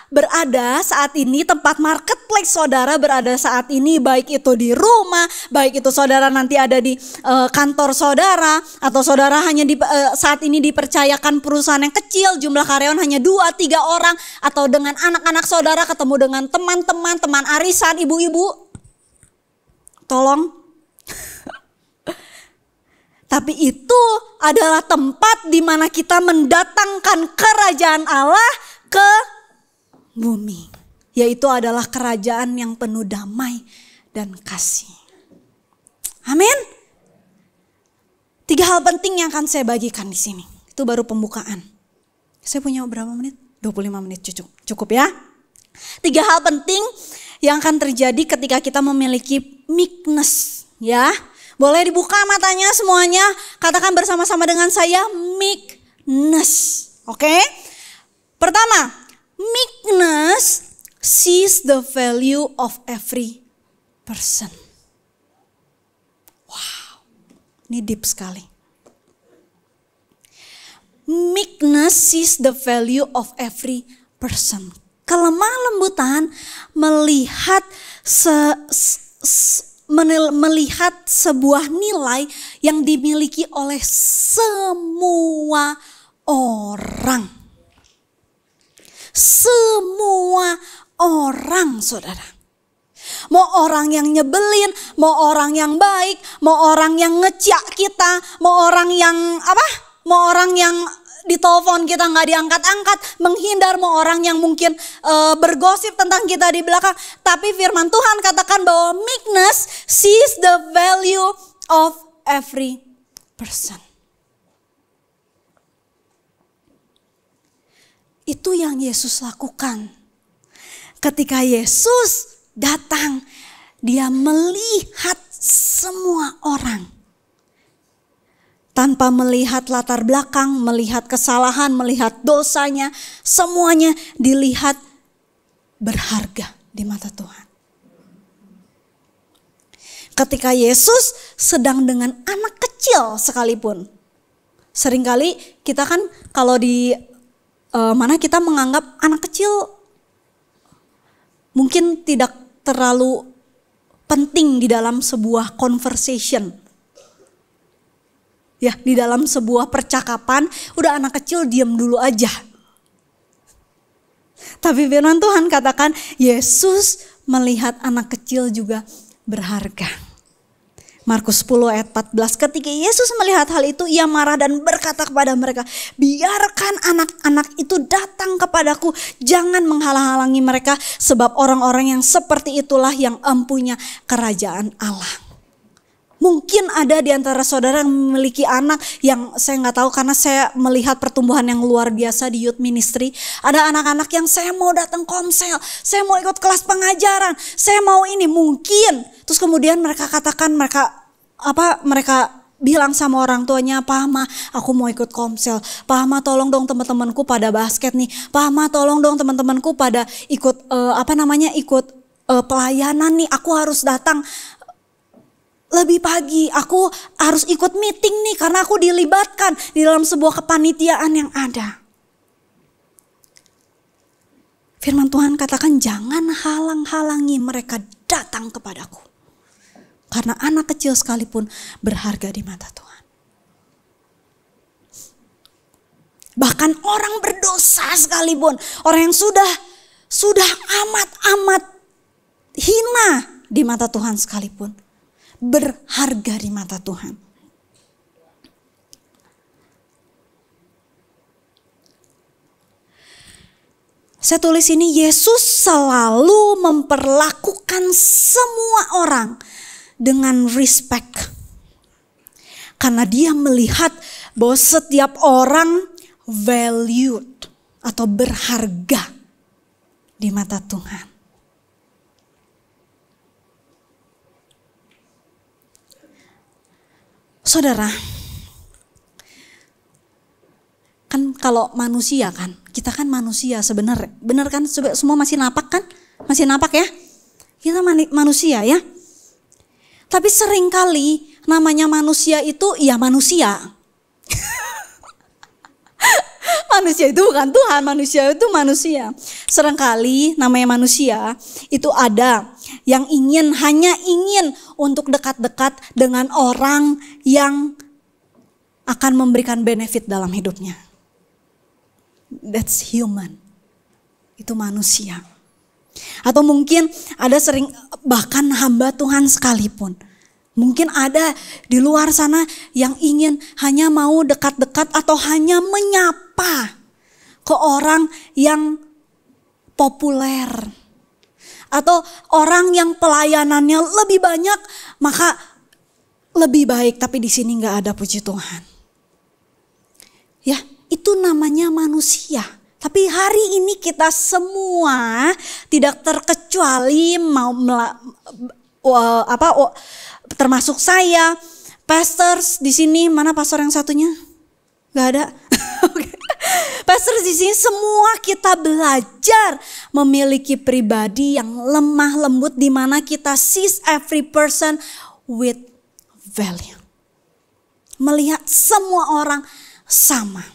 berada saat ini, tempat marketplace saudara berada saat ini, baik itu di rumah, baik itu saudara nanti ada di kantor saudara, atau saudara hanya saat ini dipercayakan perusahaan yang kecil, jumlah karyawan hanya 2-3 orang, atau dengan anak-anak saudara ketemu dengan teman-teman, teman arisan, ibu-ibu. Tolong. Tapi itu adalah tempat di mana kita mendatangkan kerajaan Allah ke bumi, yaitu adalah kerajaan yang penuh damai dan kasih. Amin. 3 hal penting yang akan saya bagikan di sini. Itu baru pembukaan. Saya punya berapa menit? 25 menit cukup ya. 3 hal penting yang akan terjadi ketika kita memiliki meekness, ya. Boleh dibuka matanya semuanya, katakan bersama-sama dengan saya, meekness. Oke? Pertama, meekness sees the value of every person. Wow, ini deep sekali. sees the value of every person. Kelemah lembutan melihat melihat sebuah nilai yang dimiliki oleh semua orang. Semua orang, saudara. Mau orang yang nyebelin, mau orang yang baik, mau orang yang ngeciak kita, mau orang yang mau orang yang ditelepon kita nggak diangkat-angkat, menghindar, mau orang yang mungkin bergosip tentang kita di belakang. Tapi firman Tuhan katakan bahwa meekness sees the value of every person. Itu yang Yesus lakukan. Ketika Yesus datang, dia melihat semua orang. Tanpa melihat latar belakang, melihat kesalahan, melihat dosanya, semuanya dilihat berharga di mata Tuhan. Ketika Yesus sedang dengan anak kecil sekalipun. Seringkali kita kan kalau di mana kita menganggap anak kecil mungkin tidak terlalu penting di dalam sebuah conversation. Ya, di dalam sebuah percakapan, udah anak kecil diam dulu aja. Tapi firman Tuhan katakan, Yesus melihat anak kecil juga berharga. Markus 10 ayat 14, ketika Yesus melihat hal itu, ia marah dan berkata kepada mereka, biarkan anak-anak itu datang kepadaku, jangan menghalang-halangi mereka, sebab orang-orang yang seperti itulah yang empunya kerajaan Allah. Mungkin ada di antara saudara yang memiliki anak yang saya nggak tahu, karena saya melihat pertumbuhan yang luar biasa di youth ministry. Ada anak-anak yang saya mau datang komsel, saya mau ikut kelas pengajaran, saya mau ini mungkin. Terus kemudian mereka katakan mereka bilang sama orang tuanya, Pak Ma, aku mau ikut komsel. Pak Ma, tolong dong teman-temanku pada basket nih. Pak Ma, tolong dong teman-temanku pada ikut ikut pelayanan nih. Aku harus datang lebih pagi, aku harus ikut meeting nih karena aku dilibatkan di dalam sebuah kepanitiaan yang ada. Firman Tuhan katakan jangan halang-halangi mereka datang kepadaku. Karena anak kecil sekalipun berharga di mata Tuhan. Bahkan orang berdosa sekalipun, orang yang sudah amat hina di mata Tuhan sekalipun, berharga di mata Tuhan. Saya tulis ini, Yesus selalu memperlakukan semua orang dengan respect. Karena dia melihat bahwa setiap orang valued atau berharga di mata Tuhan. Saudara, kan kalau manusia kan, kita kan manusia sebenarnya, benar kan? Semua masih napak kan? Masih napak ya? Kita manusia ya. Tapi seringkali namanya manusia itu ya manusia. Manusia itu bukan Tuhan, manusia itu manusia. Seringkali namanya manusia itu ada yang hanya ingin untuk dekat-dekat dengan orang yang akan memberikan benefit dalam hidupnya. That's human. Itu manusia. Atau mungkin ada bahkan hamba Tuhan sekalipun. Mungkin ada di luar sana yang ingin hanya mau dekat-dekat atau hanya menyapa ke orang yang populer. Atau orang yang pelayanannya lebih banyak, maka lebih baik. Tapi di sini nggak ada, puji Tuhan. Ya, itu namanya manusia. Tapi hari ini kita semua tidak terkecuali termasuk saya, pastors di sini. Mana pastor yang satunya? Gak ada. Pastors di sini semua kita belajar memiliki pribadi yang lemah lembut, di mana kita sees every person with value. Melihat semua orang sama.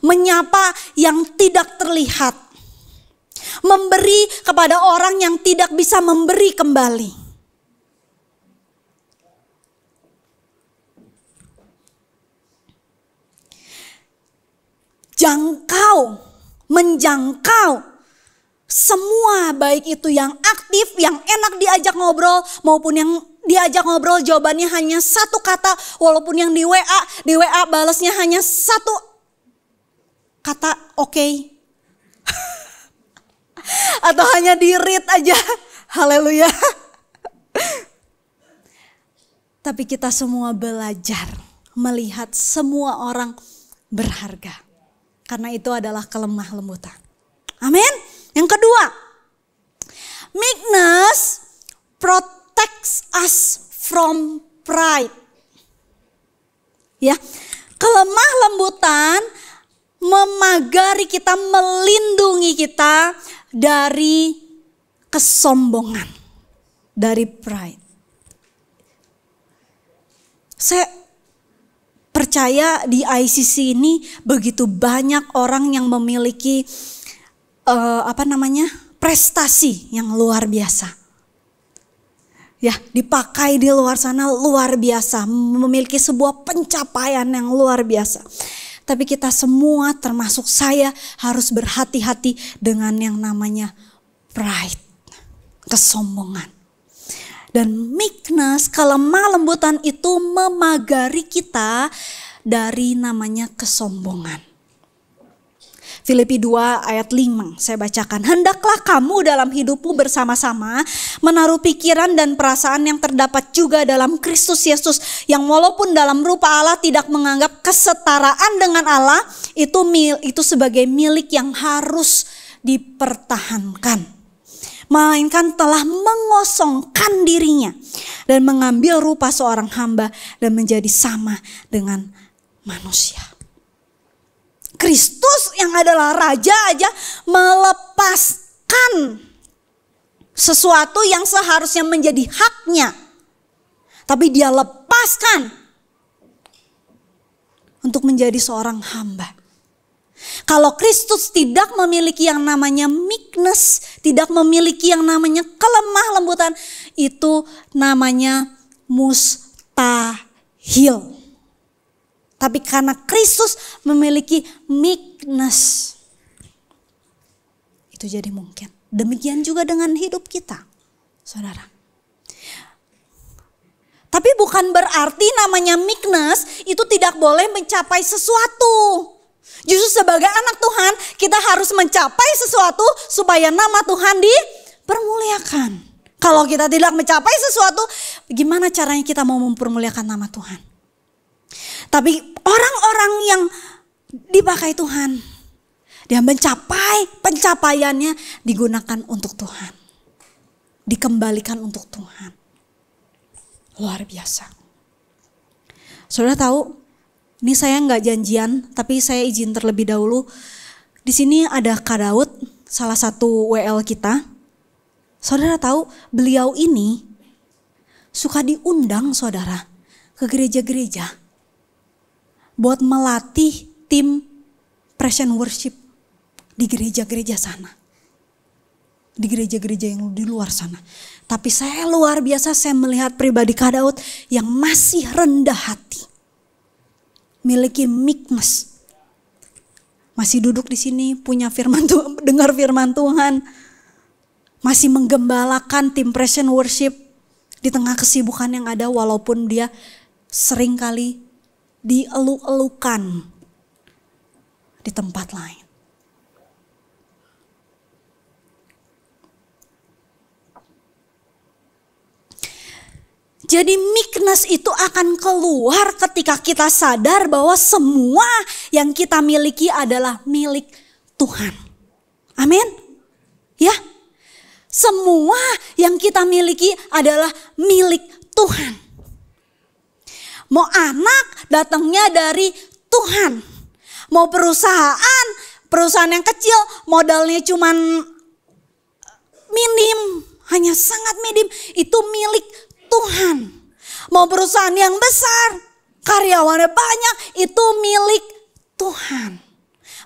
menyapa yang tidak terlihat, memberi kepada orang yang tidak bisa memberi kembali. Menjangkau semua, baik itu yang aktif, yang enak diajak ngobrol, maupun yang diajak ngobrol jawabannya hanya satu kata, walaupun yang di WA balasnya hanya satu kata oke. Atau hanya di read aja. Haleluya. Tapi kita semua belajar melihat semua orang berharga. Karena itu adalah kelemah lembutan. Amin. Yang kedua, meekness protects us from pride. Ya, kelemah lembutan memagari kita, melindungi kita dari kesombongan, dari pride. Saya percaya di ICC ini begitu banyak orang yang memiliki prestasi yang luar biasa. Ya, dipakai di luar sana luar biasa, memiliki sebuah pencapaian yang luar biasa. Tapi kita semua termasuk saya harus berhati-hati dengan yang namanya pride, kesombongan. Dan meekness, kelemah lembutan itu memagari kita dari namanya kesombongan. Filipi 2 ayat 5 saya bacakan. Hendaklah kamu dalam hidupmu bersama-sama menaruh pikiran dan perasaan yang terdapat juga dalam Kristus Yesus, yang walaupun dalam rupa Allah tidak menganggap kesetaraan dengan Allah itu sebagai milik yang harus dipertahankan, melainkan telah mengosongkan dirinya dan mengambil rupa seorang hamba dan menjadi sama dengan manusia. Kristus yang adalah raja aja melepaskan sesuatu yang seharusnya menjadi haknya, tapi dia lepaskan untuk menjadi seorang hamba. Kalau Kristus tidak memiliki yang namanya meekness, tidak memiliki yang namanya kelemah lembutan, itu namanya mustahil. Tapi karena Kristus memiliki meekness, itu jadi mungkin. Demikian juga dengan hidup kita, saudara. Tapi bukan berarti namanya meekness itu tidak boleh mencapai sesuatu. Justru sebagai anak Tuhan kita harus mencapai sesuatu supaya nama Tuhan dipermuliakan. Kalau kita tidak mencapai sesuatu, gimana caranya kita mau mempermuliakan nama Tuhan? Tapi orang-orang yang dipakai Tuhan, dia mencapai pencapaiannya digunakan untuk Tuhan. Dikembalikan untuk Tuhan. Luar biasa. Saudara tahu, ini saya nggak janjian, tapi saya izin terlebih dahulu. Di sini ada Kak Daud, salah satu WL kita. Saudara tahu, beliau ini suka diundang saudara ke gereja-gereja buat melatih tim praise and worship di gereja-gereja sana. Di gereja-gereja yang di luar sana. Tapi saya luar biasa, saya melihat pribadi Kak Daud yang masih rendah hati. Miliki meekness. Masih duduk di sini, punya firman Tuhan, dengar firman Tuhan. Masih menggembalakan tim praise and worship di tengah kesibukan yang ada, walaupun dia sering kali dieluk-elukan di tempat lain. Jadi meekness itu akan keluar ketika kita sadar bahwa semua yang kita miliki adalah milik Tuhan. Amin. Ya. Semua yang kita miliki adalah milik Tuhan. Mau anak datangnya dari Tuhan. Mau perusahaan yang kecil modalnya cuman minim, hanya sangat minim, itu milik Tuhan. Mau perusahaan yang besar, karyawannya banyak, itu milik Tuhan.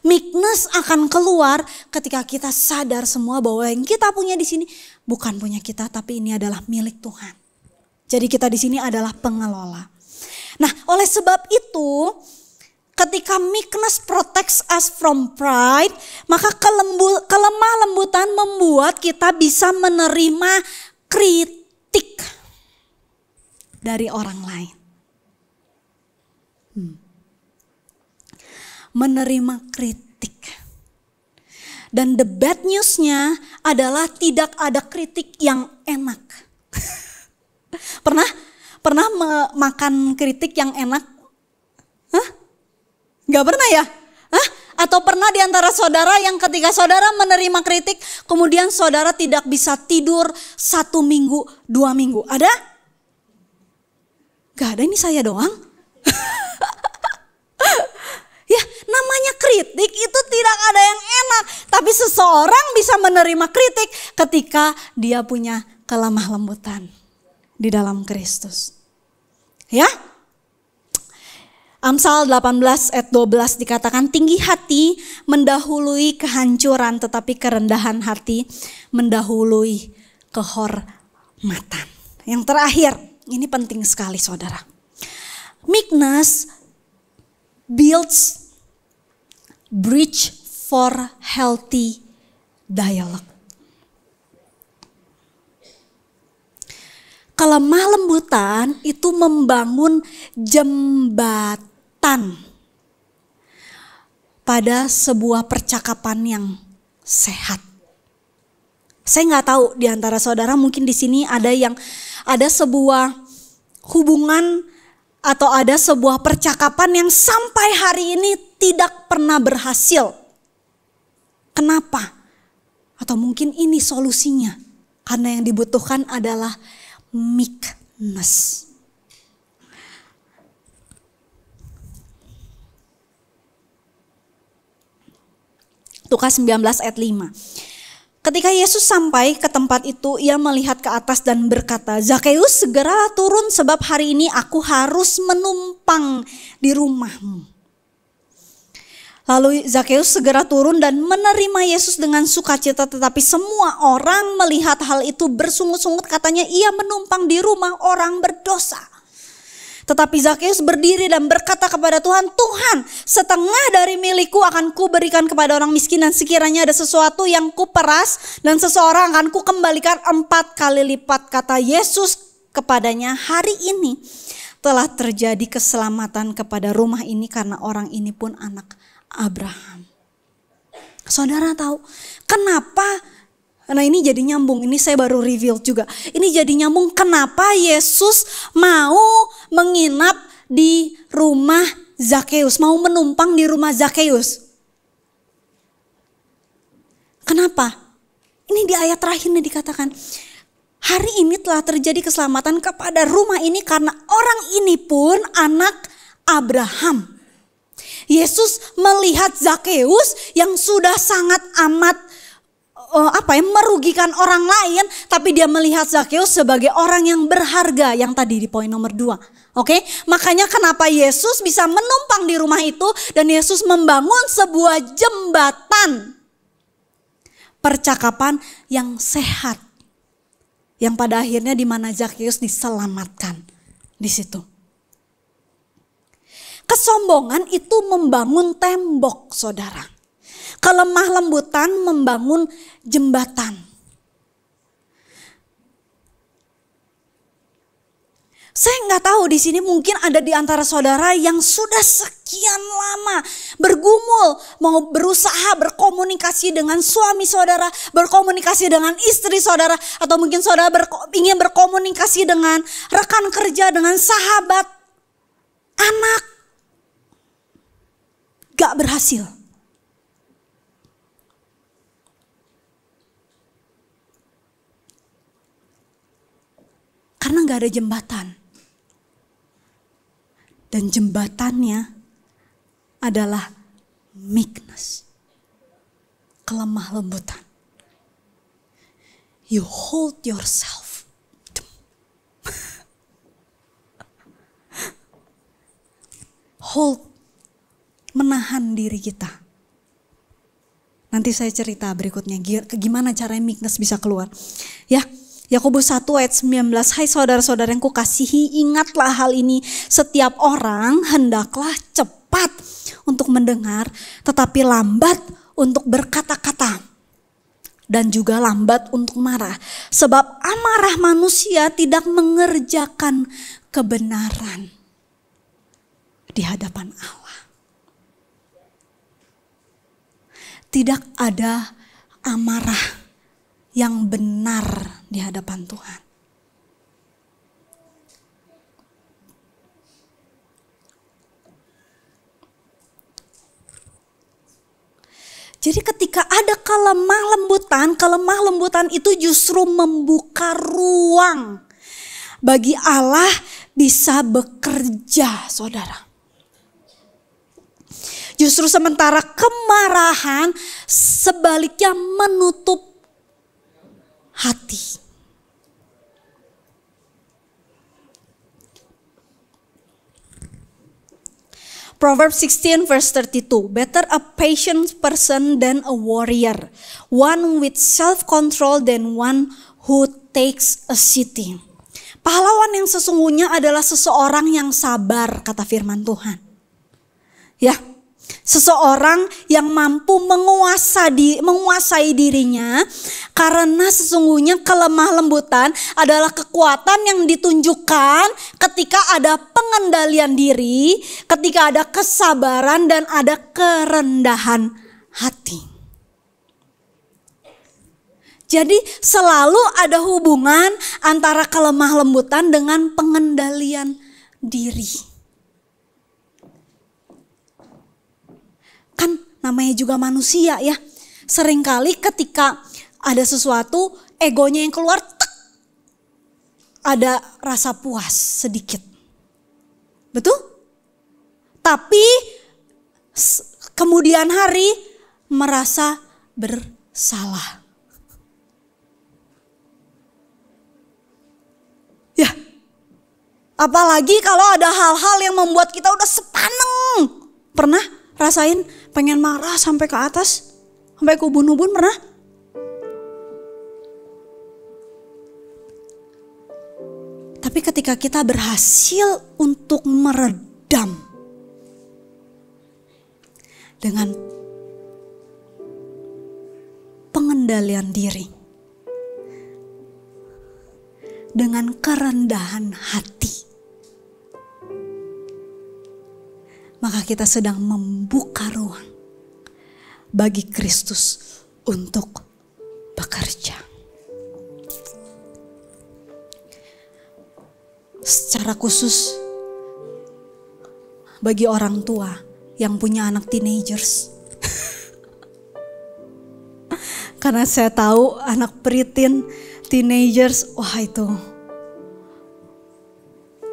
Meekness akan keluar ketika kita sadar semua bahwa yang kita punya di sini bukan punya kita, tapi ini adalah milik Tuhan. Jadi kita di sini adalah pengelola. Nah, oleh sebab itu, ketika meekness protects us from pride, maka kelemah lembutan membuat kita bisa menerima kritik dari orang lain. Menerima kritik. Dan the bad newsnya adalah tidak ada kritik yang enak. Pernah makan kritik yang enak? Hah? Gak pernah ya? Hah? Atau pernah di antara saudara yang ketika saudara menerima kritik, kemudian saudara tidak bisa tidur 1 minggu, 2 minggu? Ada? Gak ada, ini saya doang. Ya, namanya kritik itu tidak ada yang enak. Tapi seseorang bisa menerima kritik ketika dia punya kelemah lembutan di dalam Kristus. Ya? Amsal 18 ayat 12 dikatakan, tinggi hati mendahului kehancuran, tetapi kerendahan hati mendahului kehormatan. Yang terakhir, ini penting sekali saudara. Meekness builds bridge for healthy dialogue. Kelemah lembutan itu membangun jembatan pada sebuah percakapan yang sehat. Saya nggak tahu di antara saudara mungkin di sini ada sebuah hubungan atau ada sebuah percakapan yang sampai hari ini tidak pernah berhasil. Kenapa? Atau mungkin ini solusinya. Karena yang dibutuhkan adalah meekness. Lukas 19 ayat 5. Ketika Yesus sampai ke tempat itu, ia melihat ke atas dan berkata, Zakeus, segera turun sebab hari ini aku harus menumpang di rumahmu. Lalu Zakeus segera turun dan menerima Yesus dengan sukacita, tetapi semua orang melihat hal itu bersungut-sungut, katanya ia menumpang di rumah orang berdosa. Tetapi Zakeus berdiri dan berkata kepada Tuhan, Tuhan, setengah dari milikku akan kuberikan kepada orang miskin, dan sekiranya ada sesuatu yang kuperas dan seseorang akan kukembalikan 4 kali lipat. Kata Yesus kepadanya, hari ini telah terjadi keselamatan kepada rumah ini karena orang ini pun anak Abraham. Saudara tahu kenapa? Nah ini jadi nyambung, ini saya baru reveal juga. Ini jadi nyambung kenapa Yesus mau menginap di rumah Zakeus, mau menumpang di rumah Zakeus. Kenapa? Ini di ayat terakhirnya dikatakan, hari ini telah terjadi keselamatan kepada rumah ini karena orang ini pun anak Abraham. Yesus melihat Zakeus yang sudah sangat amat merugikan orang lain, tapi dia melihat Zakeus sebagai orang yang berharga, yang tadi di poin nomor 2. Oke, makanya kenapa Yesus bisa menumpang di rumah itu dan Yesus membangun sebuah jembatan percakapan yang sehat, yang pada akhirnya di mana Zakeus diselamatkan di situ. Kesombongan itu membangun tembok, saudara. Kelemah lembutan membangun jembatan. Saya nggak tahu di sini mungkin ada di antara saudara yang sudah sekian lama bergumul, mau berusaha berkomunikasi dengan suami saudara, berkomunikasi dengan istri saudara, atau mungkin saudara ingin berkomunikasi dengan rekan kerja, dengan sahabat, anak, gak berhasil. Karena gak ada jembatan. Dan jembatannya adalah meekness. Kelemah lembutan. You hold yourself. Hold. Menahan diri kita. Nanti saya cerita berikutnya gimana caranya meekness bisa keluar. Ya, Yakobus 1 ayat 19, hai saudara-saudara yang kukasihi, ingatlah hal ini, setiap orang hendaklah cepat untuk mendengar, tetapi lambat untuk berkata-kata, dan juga lambat untuk marah. Sebab amarah manusia tidak mengerjakan kebenaran di hadapan Allah. Tidak ada amarah yang benar di hadapan Tuhan. Jadi ketika ada kelemah lembutan itu justru membuka ruang bagi Allah bisa bekerja, saudara. Justru sementara kemarahan sebaliknya menutup hati. Proverbs 16 verse 32. Better a patient person than a warrior. One with self-control than one who takes a city. Pahlawan yang sesungguhnya adalah seseorang yang sabar, kata firman Tuhan. Ya, seseorang yang mampu menguasai dirinya, karena sesungguhnya kelemah lembutan adalah kekuatan yang ditunjukkan ketika ada pengendalian diri, ketika ada kesabaran dan ada kerendahan hati. Jadi selalu ada hubungan antara kelemah lembutan dengan pengendalian diri. Kan namanya juga manusia ya. Seringkali ketika ada sesuatu, egonya yang keluar, ada rasa puas sedikit. Betul? Tapi kemudian hari merasa bersalah. Ya, apalagi kalau ada hal-hal yang membuat kita udah sepaneng. Pernah rasain pengen marah sampai ke atas, sampai ke ubun-ubun, pernah? Tapi ketika kita berhasil untuk meredam dengan pengendalian diri, dengan kerendahan hati, maka kita sedang membuka ruang bagi Kristus untuk bekerja. Secara khusus bagi orang tua yang punya anak teenagers. Karena saya tahu anak preteen, teenagers, wah itu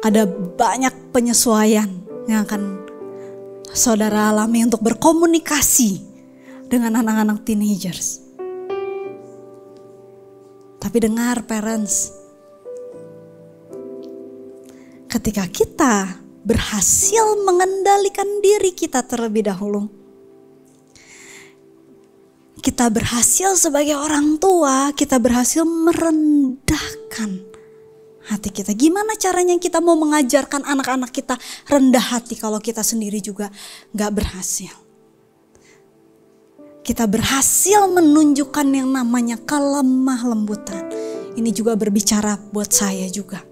ada banyak penyesuaian yang akan saudara alami untuk berkomunikasi dengan anak-anak teenagers. Tapi dengar parents, ketika kita berhasil mengendalikan diri kita terlebih dahulu, kita berhasil sebagai orang tua, kita berhasil merendahkan hati kita. Gimana caranya kita mau mengajarkan anak-anak kita rendah hati kalau kita sendiri juga gak berhasil? Kita berhasil menunjukkan yang namanya kelemah lembutan. Ini juga berbicara buat saya juga.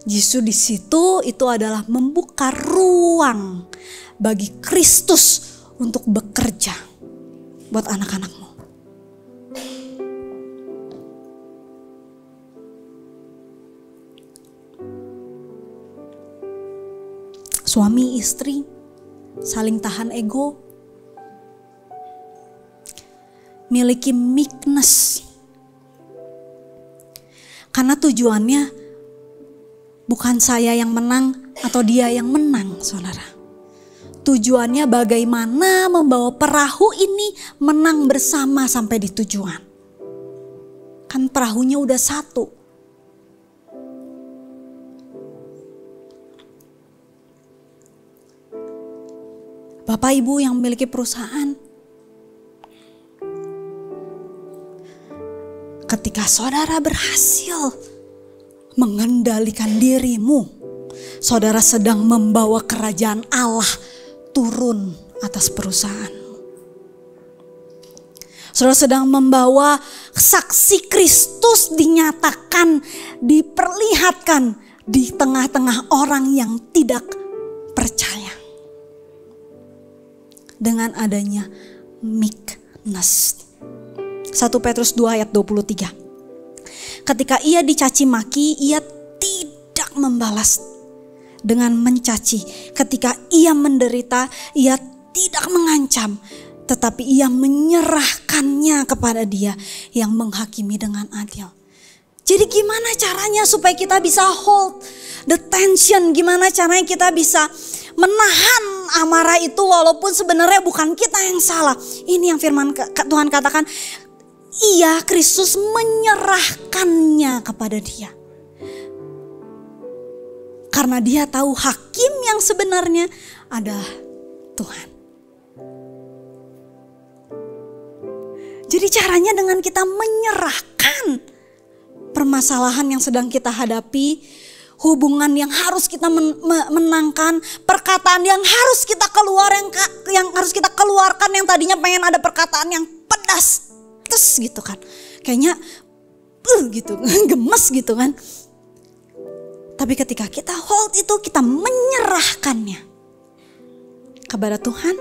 Justru di situ itu adalah membuka ruang bagi Kristus untuk bekerja buat anak-anakmu. Suami istri saling tahan ego, miliki meekness, karena tujuannya bukan saya yang menang atau dia yang menang, saudara. Tujuannya bagaimana membawa perahu ini menang bersama sampai di tujuan. Kan perahunya udah satu. Bapak Ibu yang memiliki perusahaan, ketika saudara berhasil mengendalikan dirimu, saudara sedang membawa kerajaan Allah turun atas perusahaan. Saudara sedang membawa saksi Kristus dinyatakan, diperlihatkan di tengah-tengah orang yang tidak percaya. Dengan adanya meekness. 1 Petrus 2 ayat 23. Ketika ia dicaci maki, ia tidak membalas dengan mencaci. Ketika ia menderita, ia tidak mengancam, tetapi ia menyerahkannya kepada Dia yang menghakimi dengan adil. Jadi gimana caranya supaya kita bisa hold the tension? Gimana caranya kita bisa menahan amarah itu walaupun sebenarnya bukan kita yang salah. Ini yang firman Tuhan katakan, ia Kristus menyerahkannya kepada Dia. Karena Dia tahu hakim yang sebenarnya adalah Tuhan. Jadi caranya dengan kita menyerahkan permasalahan yang sedang kita hadapi, hubungan yang harus kita menangkan, perkataan yang harus kita yang harus kita keluarkan, yang tadinya pengen ada perkataan yang pedas, terus gitu kan, kayaknya gitu, gemes gitu kan. Tapi ketika kita hold itu, kita menyerahkannya kepada Tuhan,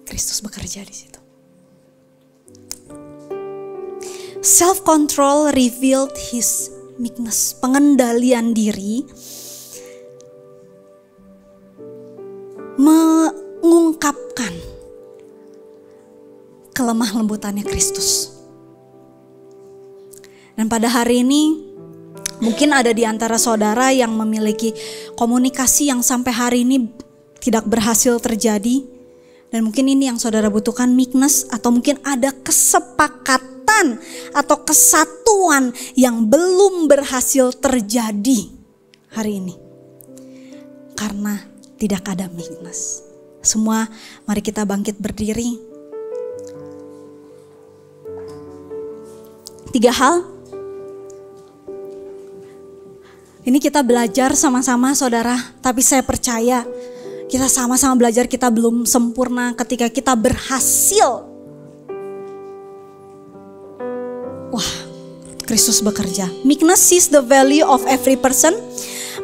Kristus bekerja di situ. Self-control revealed his meekness. Pengendalian diri mengungkapkan kelemah lembutannya Kristus. Dan pada hari ini mungkin ada di antara saudara yang memiliki komunikasi yang sampai hari ini tidak berhasil terjadi. Dan mungkin ini yang saudara butuhkan, meekness, atau mungkin ada kesepakatan atau kesatuan yang belum berhasil terjadi hari ini. Karena tidak ada meekness. Semua mari kita bangkit berdiri. 3 hal. Ini kita belajar sama-sama saudara, tapi saya percaya kita sama-sama belajar, kita belum sempurna ketika kita berhasil. Wah, Kristus bekerja. Meekness sees the value of every person.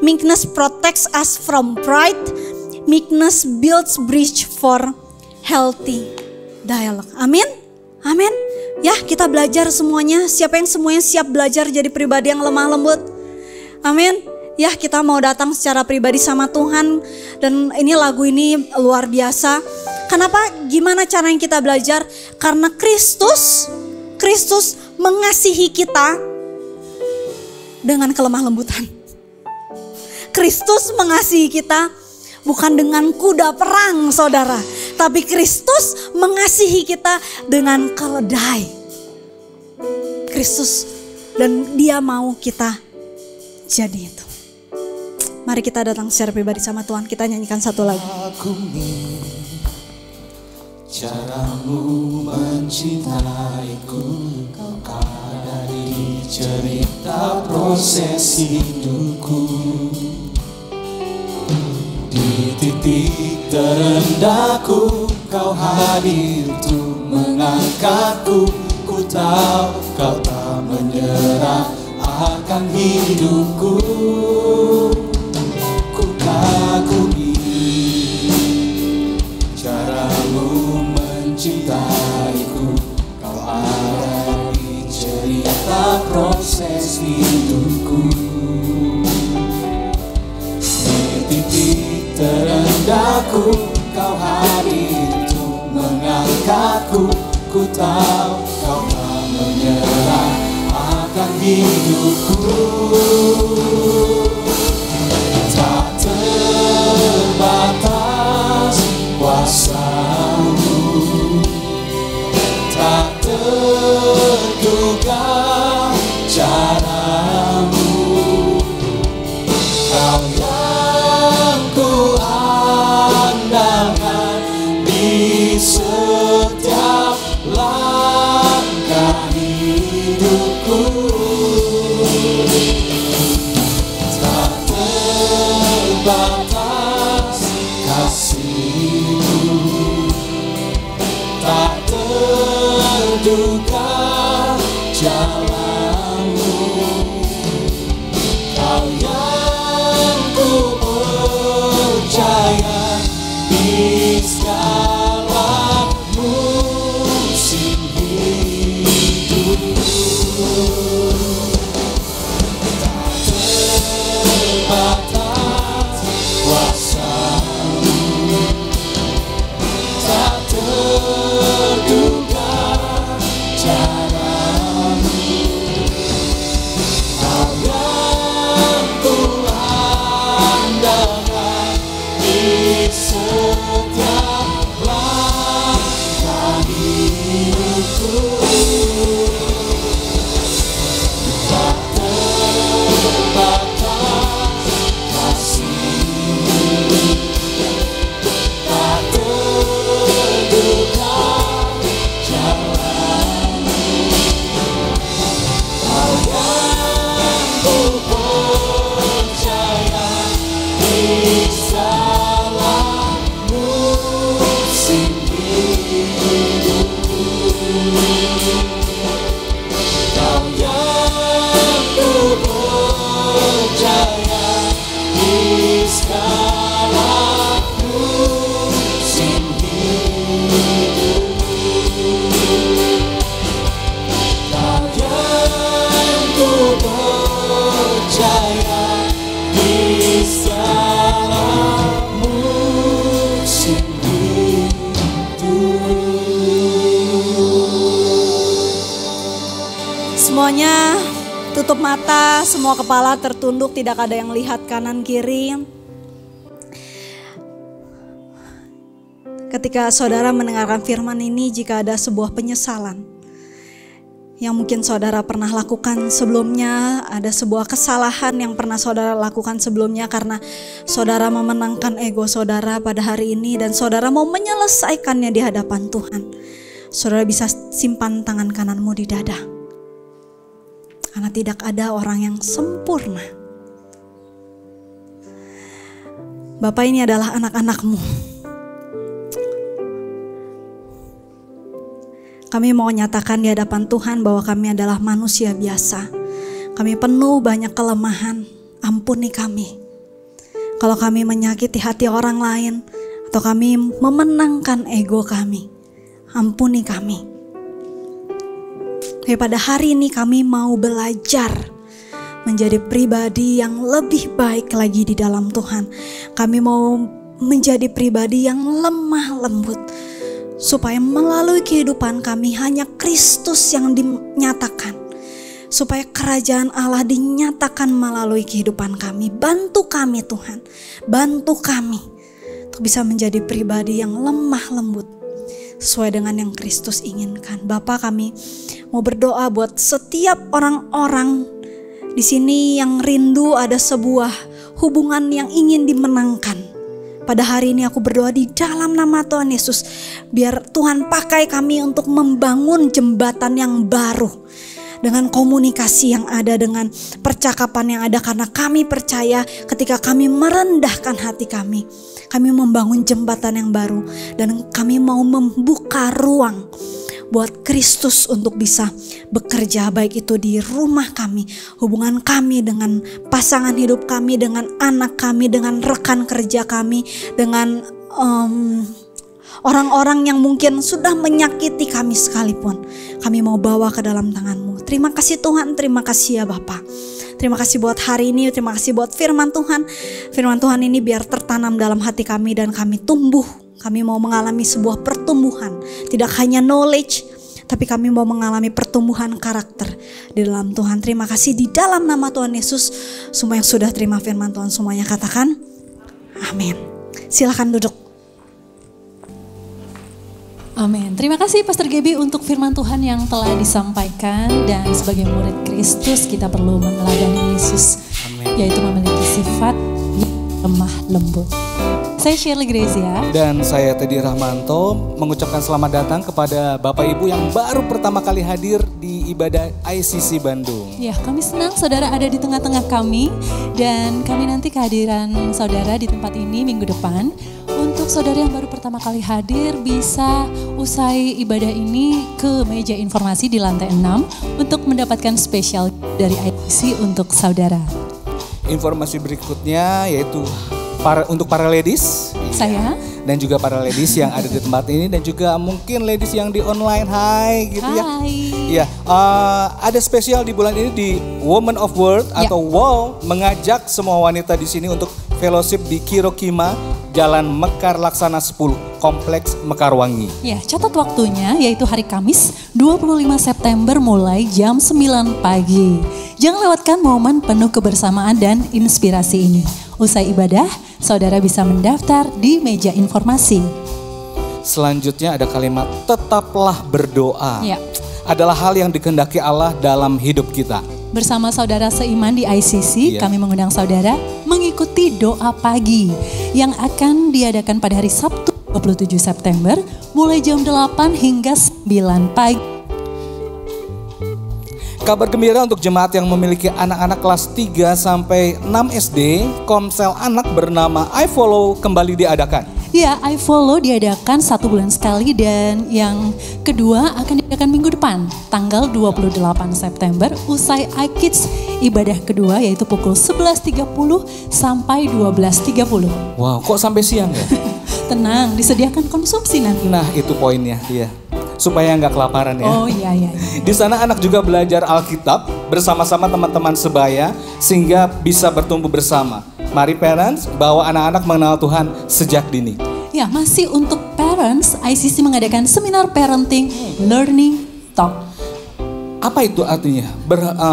Meekness protects us from pride. Meekness builds bridge for healthy dialogue. Amin? Amin. Ya, kita belajar semuanya. Siapa yang semuanya siap belajar jadi pribadi yang lemah lembut? Amin. Ya, kita mau datang secara pribadi sama Tuhan. Dan ini lagu ini luar biasa. Kenapa? Gimana caranya kita belajar? Karena Kristus mengasihi kita dengan kelemah lembutan. Kristus mengasihi kita bukan dengan kuda perang saudara. Tapi Kristus mengasihi kita dengan keledai. Kristus, dan Dia mau kita jadi itu. Mari kita datang secara pribadi sama Tuhan. Kita nyanyikan satu lagu. Aku caramu mencintaiku, kau ada di cerita proses hidupku. Di titik terendahku, kau hadir untuk mengangkatku. Ku tahu kau tak menyerah akan hidupku. Ku kagumi caramu mencintaiku, kau ada di cerita proses hidupku. Di titik terendahku, kau hadir untuk mengangkatku. Ku tahu kau tak menyerah akan hidupku. Tak terbatas kuasa-Mu, tak terduga cara-Mu. Kau yang ku Tak terbatas kasih-Mu, tak terduga jalan-Mu. Kau yang ku percaya di segala musim hidupku. Tak terbatas kuasa-Mu, tak terduga cara-Mu. Kau yang ku andalkan di setiap langkah hidupku. Tak terbatas kasih-Mu, tak terduga jalan-Mu. Kau yang ku percaya di segala musim hidupku. Kau yang ku percaya di segala musim hidupku. Kau yang ku percaya di segala musim hidupku. Semuanya tutup mata, semua kepala tertunduk, tidak ada yang lihat kanan kiri. Ketika saudara mendengarkan firman ini, jika ada sebuah penyesalan yang mungkin saudara pernah lakukan sebelumnya, ada sebuah kesalahan yang pernah saudara lakukan sebelumnya karena saudara memenangkan ego saudara pada hari ini dan saudara mau menyelesaikannya di hadapan Tuhan, saudara bisa simpan tangan kananmu di dada. Karena tidak ada orang yang sempurna. Bapak, ini adalah anak-anak-Mu. Kami mau nyatakan di hadapan Tuhan bahwa kami adalah manusia biasa. Kami penuh banyak kelemahan. Ampuni kami. Kalau kami menyakiti hati orang lain atau kami memenangkan ego kami, ampuni kami. Pada hari ini kami mau belajar menjadi pribadi yang lebih baik lagi di dalam Tuhan. Kami mau menjadi pribadi yang lemah lembut, supaya melalui kehidupan kami hanya Kristus yang dinyatakan, supaya kerajaan Allah dinyatakan melalui kehidupan kami. Bantu kami Tuhan, bantu kami untuk bisa menjadi pribadi yang lemah lembut sesuai dengan yang Kristus inginkan. Bapa, kami mau berdoa buat setiap orang-orang di sini yang rindu ada sebuah hubungan yang ingin dimenangkan. Pada hari ini aku berdoa di dalam nama Tuhan Yesus, biar Tuhan pakai kami untuk membangun jembatan yang baru, dengan komunikasi yang ada, dengan percakapan yang ada, karena kami percaya ketika kami merendahkan hati kami membangun jembatan yang baru, dan kami mau membuka ruang buat Kristus untuk bisa bekerja, baik itu di rumah kami, hubungan kami dengan pasangan hidup kami, dengan anak kami, dengan rekan kerja kami, dengan orang-orang yang mungkin sudah menyakiti kami sekalipun. Kami mau bawa ke dalam tangan-Mu. Terima kasih Tuhan, terima kasih ya Bapa. Terima kasih buat hari ini, terima kasih buat firman Tuhan. Firman Tuhan ini biar tertanam dalam hati kami dan kami tumbuh. Kami mau mengalami sebuah pertumbuhan, tidak hanya knowledge, tapi kami mau mengalami pertumbuhan karakter di dalam Tuhan. Terima kasih di dalam nama Tuhan Yesus. Semua yang sudah terima firman Tuhan semuanya katakan amin. Silakan duduk. Amin. Terima kasih Pastor Gaby untuk firman Tuhan yang telah disampaikan, dan sebagai murid Kristus kita perlu meneladani Yesus, yaitu memiliki sifat lemah lembut. Saya Shirley Grezia. Dan saya Teddy Rahmanto mengucapkan selamat datang kepada Bapak Ibu yang baru pertama kali hadir di ibadah ICC Bandung. Ya, kami senang saudara ada di tengah-tengah kami dan kami nanti kehadiran saudara di tempat ini minggu depan. Untuk saudara yang baru pertama kali hadir bisa usai ibadah ini ke meja informasi di lantai 6 untuk mendapatkan spesial dari ICC untuk saudara. Informasi berikutnya yaitu untuk para ladies. Saya. Dan juga para ladies yang ada di tempat ini dan juga mungkin ladies yang di online. Hai gitu ya. Hai. Ya, ada spesial di bulan ini di Women of World atau WOW mengajak semua wanita di sini untuk fellowship di Kirokima, Jalan Mekar Laksana 10, Kompleks Mekarwangi. Ya, catat waktunya yaitu hari Kamis 25 September mulai jam 9 pagi. Jangan lewatkan momen penuh kebersamaan dan inspirasi ini. Usai ibadah, saudara bisa mendaftar di meja informasi. Selanjutnya ada kalimat tetaplah berdoa. Ya. Adalah hal yang dikehendaki Allah dalam hidup kita. Bersama saudara seiman di ICC, kami mengundang saudara mengikuti doa pagi yang akan diadakan pada hari Sabtu 27 September mulai jam 8 hingga 9 pagi. Kabar gembira untuk jemaat yang memiliki anak-anak kelas 3 sampai 6 SD, Komsel anak bernama iFollow kembali diadakan. Ya, iFollow diadakan 1 bulan sekali dan yang kedua akan diadakan minggu depan, tanggal 28 September usai iKids ibadah kedua yaitu pukul 11.30 sampai 12.30. Wow, kok sampai siang ya? Tenang, disediakan konsumsi nanti. Nah, itu poinnya, iya. Supaya nggak kelaparan ya. Oh iya. Di sana anak juga belajar Alkitab bersama-sama teman-teman sebaya sehingga bisa bertumbuh bersama. Mari parents, bawa anak-anak mengenal Tuhan sejak dini. Ya, masih untuk parents, ICC mengadakan seminar parenting learning talk. Apa itu artinya?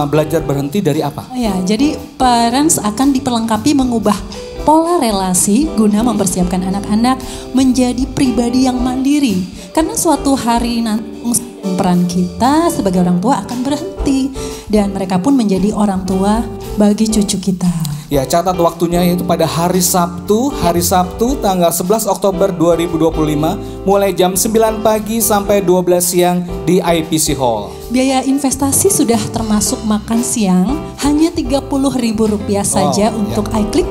Belajar berhenti dari apa? Ya, jadi parents akan diperlengkapi mengubah pola relasi guna mempersiapkan anak-anak menjadi pribadi yang mandiri. Karena suatu hari nanti peran kita sebagai orang tua akan berhenti dan mereka pun menjadi orang tua bagi cucu kita. Ya, catat waktunya yaitu pada hari Sabtu tanggal 11 Oktober 2025 mulai jam 9 pagi sampai 12 siang di IPC Hall. Biaya investasi sudah termasuk makan siang hanya Rp30.000 saja untuk iClick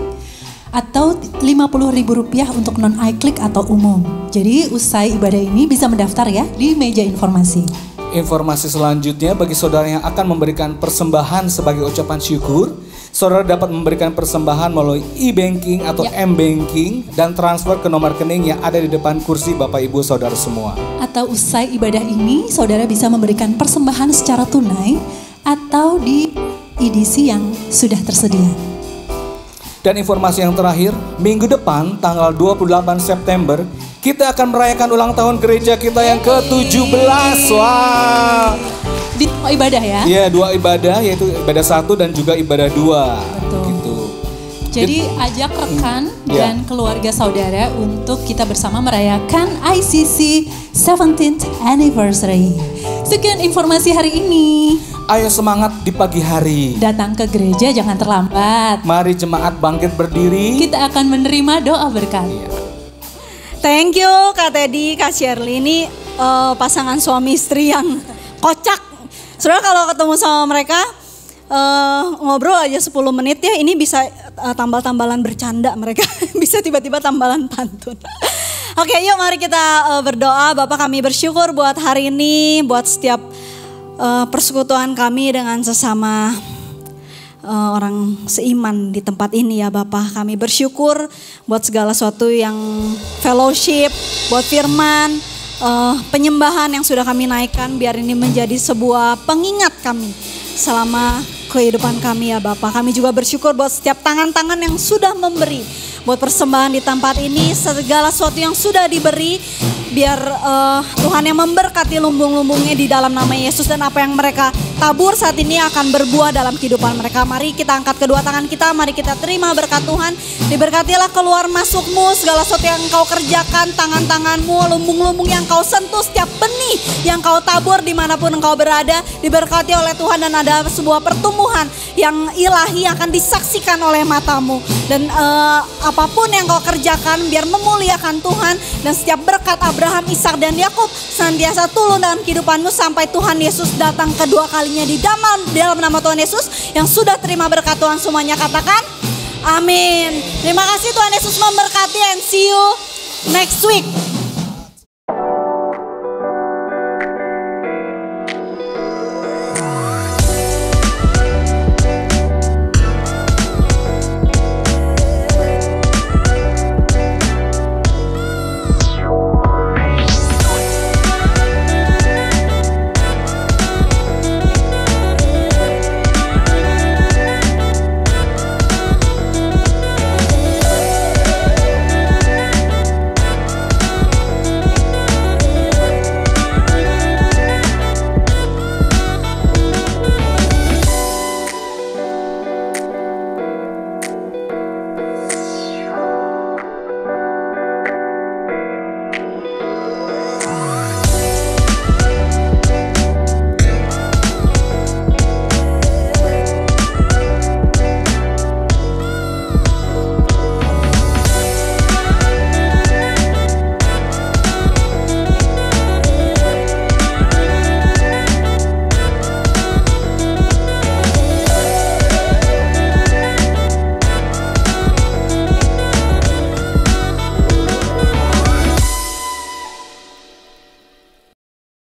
atau Rp50.000 untuk non iClick atau umum. Jadi usai ibadah ini bisa mendaftar ya di meja informasi. Informasi selanjutnya bagi saudara yang akan memberikan persembahan sebagai ucapan syukur, saudara dapat memberikan persembahan melalui e-banking atau m-banking dan transfer ke nomor rekening yang ada di depan kursi Bapak Ibu saudara semua. Atau usai ibadah ini saudara bisa memberikan persembahan secara tunai atau di edisi yang sudah tersedia. Dan informasi yang terakhir, minggu depan tanggal 28 September kita akan merayakan ulang tahun gereja kita yang ke-17. Wah. Di dua ibadah ya? Iya, 2 ibadah yaitu ibadah 1 dan juga ibadah 2. Betul. Gitu. Jadi ajak rekan dan keluarga saudara untuk kita bersama merayakan ICC 17th Anniversary. Sekian informasi hari ini. Ayo semangat di pagi hari. Datang ke gereja jangan terlambat. Mari jemaat bangkit berdiri. Kita akan menerima doa berkat. Thank you Kak Teddy, Kak Shirley. Ini pasangan suami istri yang kocak. Saudara kalau ketemu sama mereka ngobrol aja 10 menit ya, ini bisa tambal-tambalan bercanda mereka. Bisa tiba-tiba tambalan pantun. Oke, yuk mari kita berdoa. Bapak, kami bersyukur buat hari ini, buat setiap persekutuan kami dengan sesama orang seiman di tempat ini ya Bapak. Kami bersyukur buat segala sesuatu yang fellowship, buat firman, penyembahan yang sudah kami naikkan, biar ini menjadi sebuah pengingat kami selama kehidupan kami ya Bapak. Kami juga bersyukur buat setiap tangan-tangan yang sudah memberi buat persembahan di tempat ini, segala sesuatu yang sudah diberi, biar Tuhan yang memberkati lumbung-lumbungnya di dalam nama Yesus, dan apa yang mereka tabur saat ini akan berbuah dalam kehidupan mereka. Mari kita angkat kedua tangan kita, mari kita terima berkat Tuhan. Diberkatilah keluar masukmu, segala sesuatu yang engkau kerjakan, tangan-tanganmu, lumbung-lumbung yang kau sentuh, setiap benih yang kau tabur dimanapun engkau berada, diberkati oleh Tuhan, dan ada sebuah pertumbuhan yang ilahi akan disaksikan oleh matamu. Dan apapun yang kau kerjakan biar memuliakan Tuhan, dan setiap berkat Abraham, Ishak dan Yakub senantiasa turun dalam kehidupanmu sampai Tuhan Yesus datang kedua kalinya di dalam nama Tuhan Yesus. Yang sudah terima berkat Tuhan semuanya katakan amin. Terima kasih, Tuhan Yesus memberkati, and see you next week.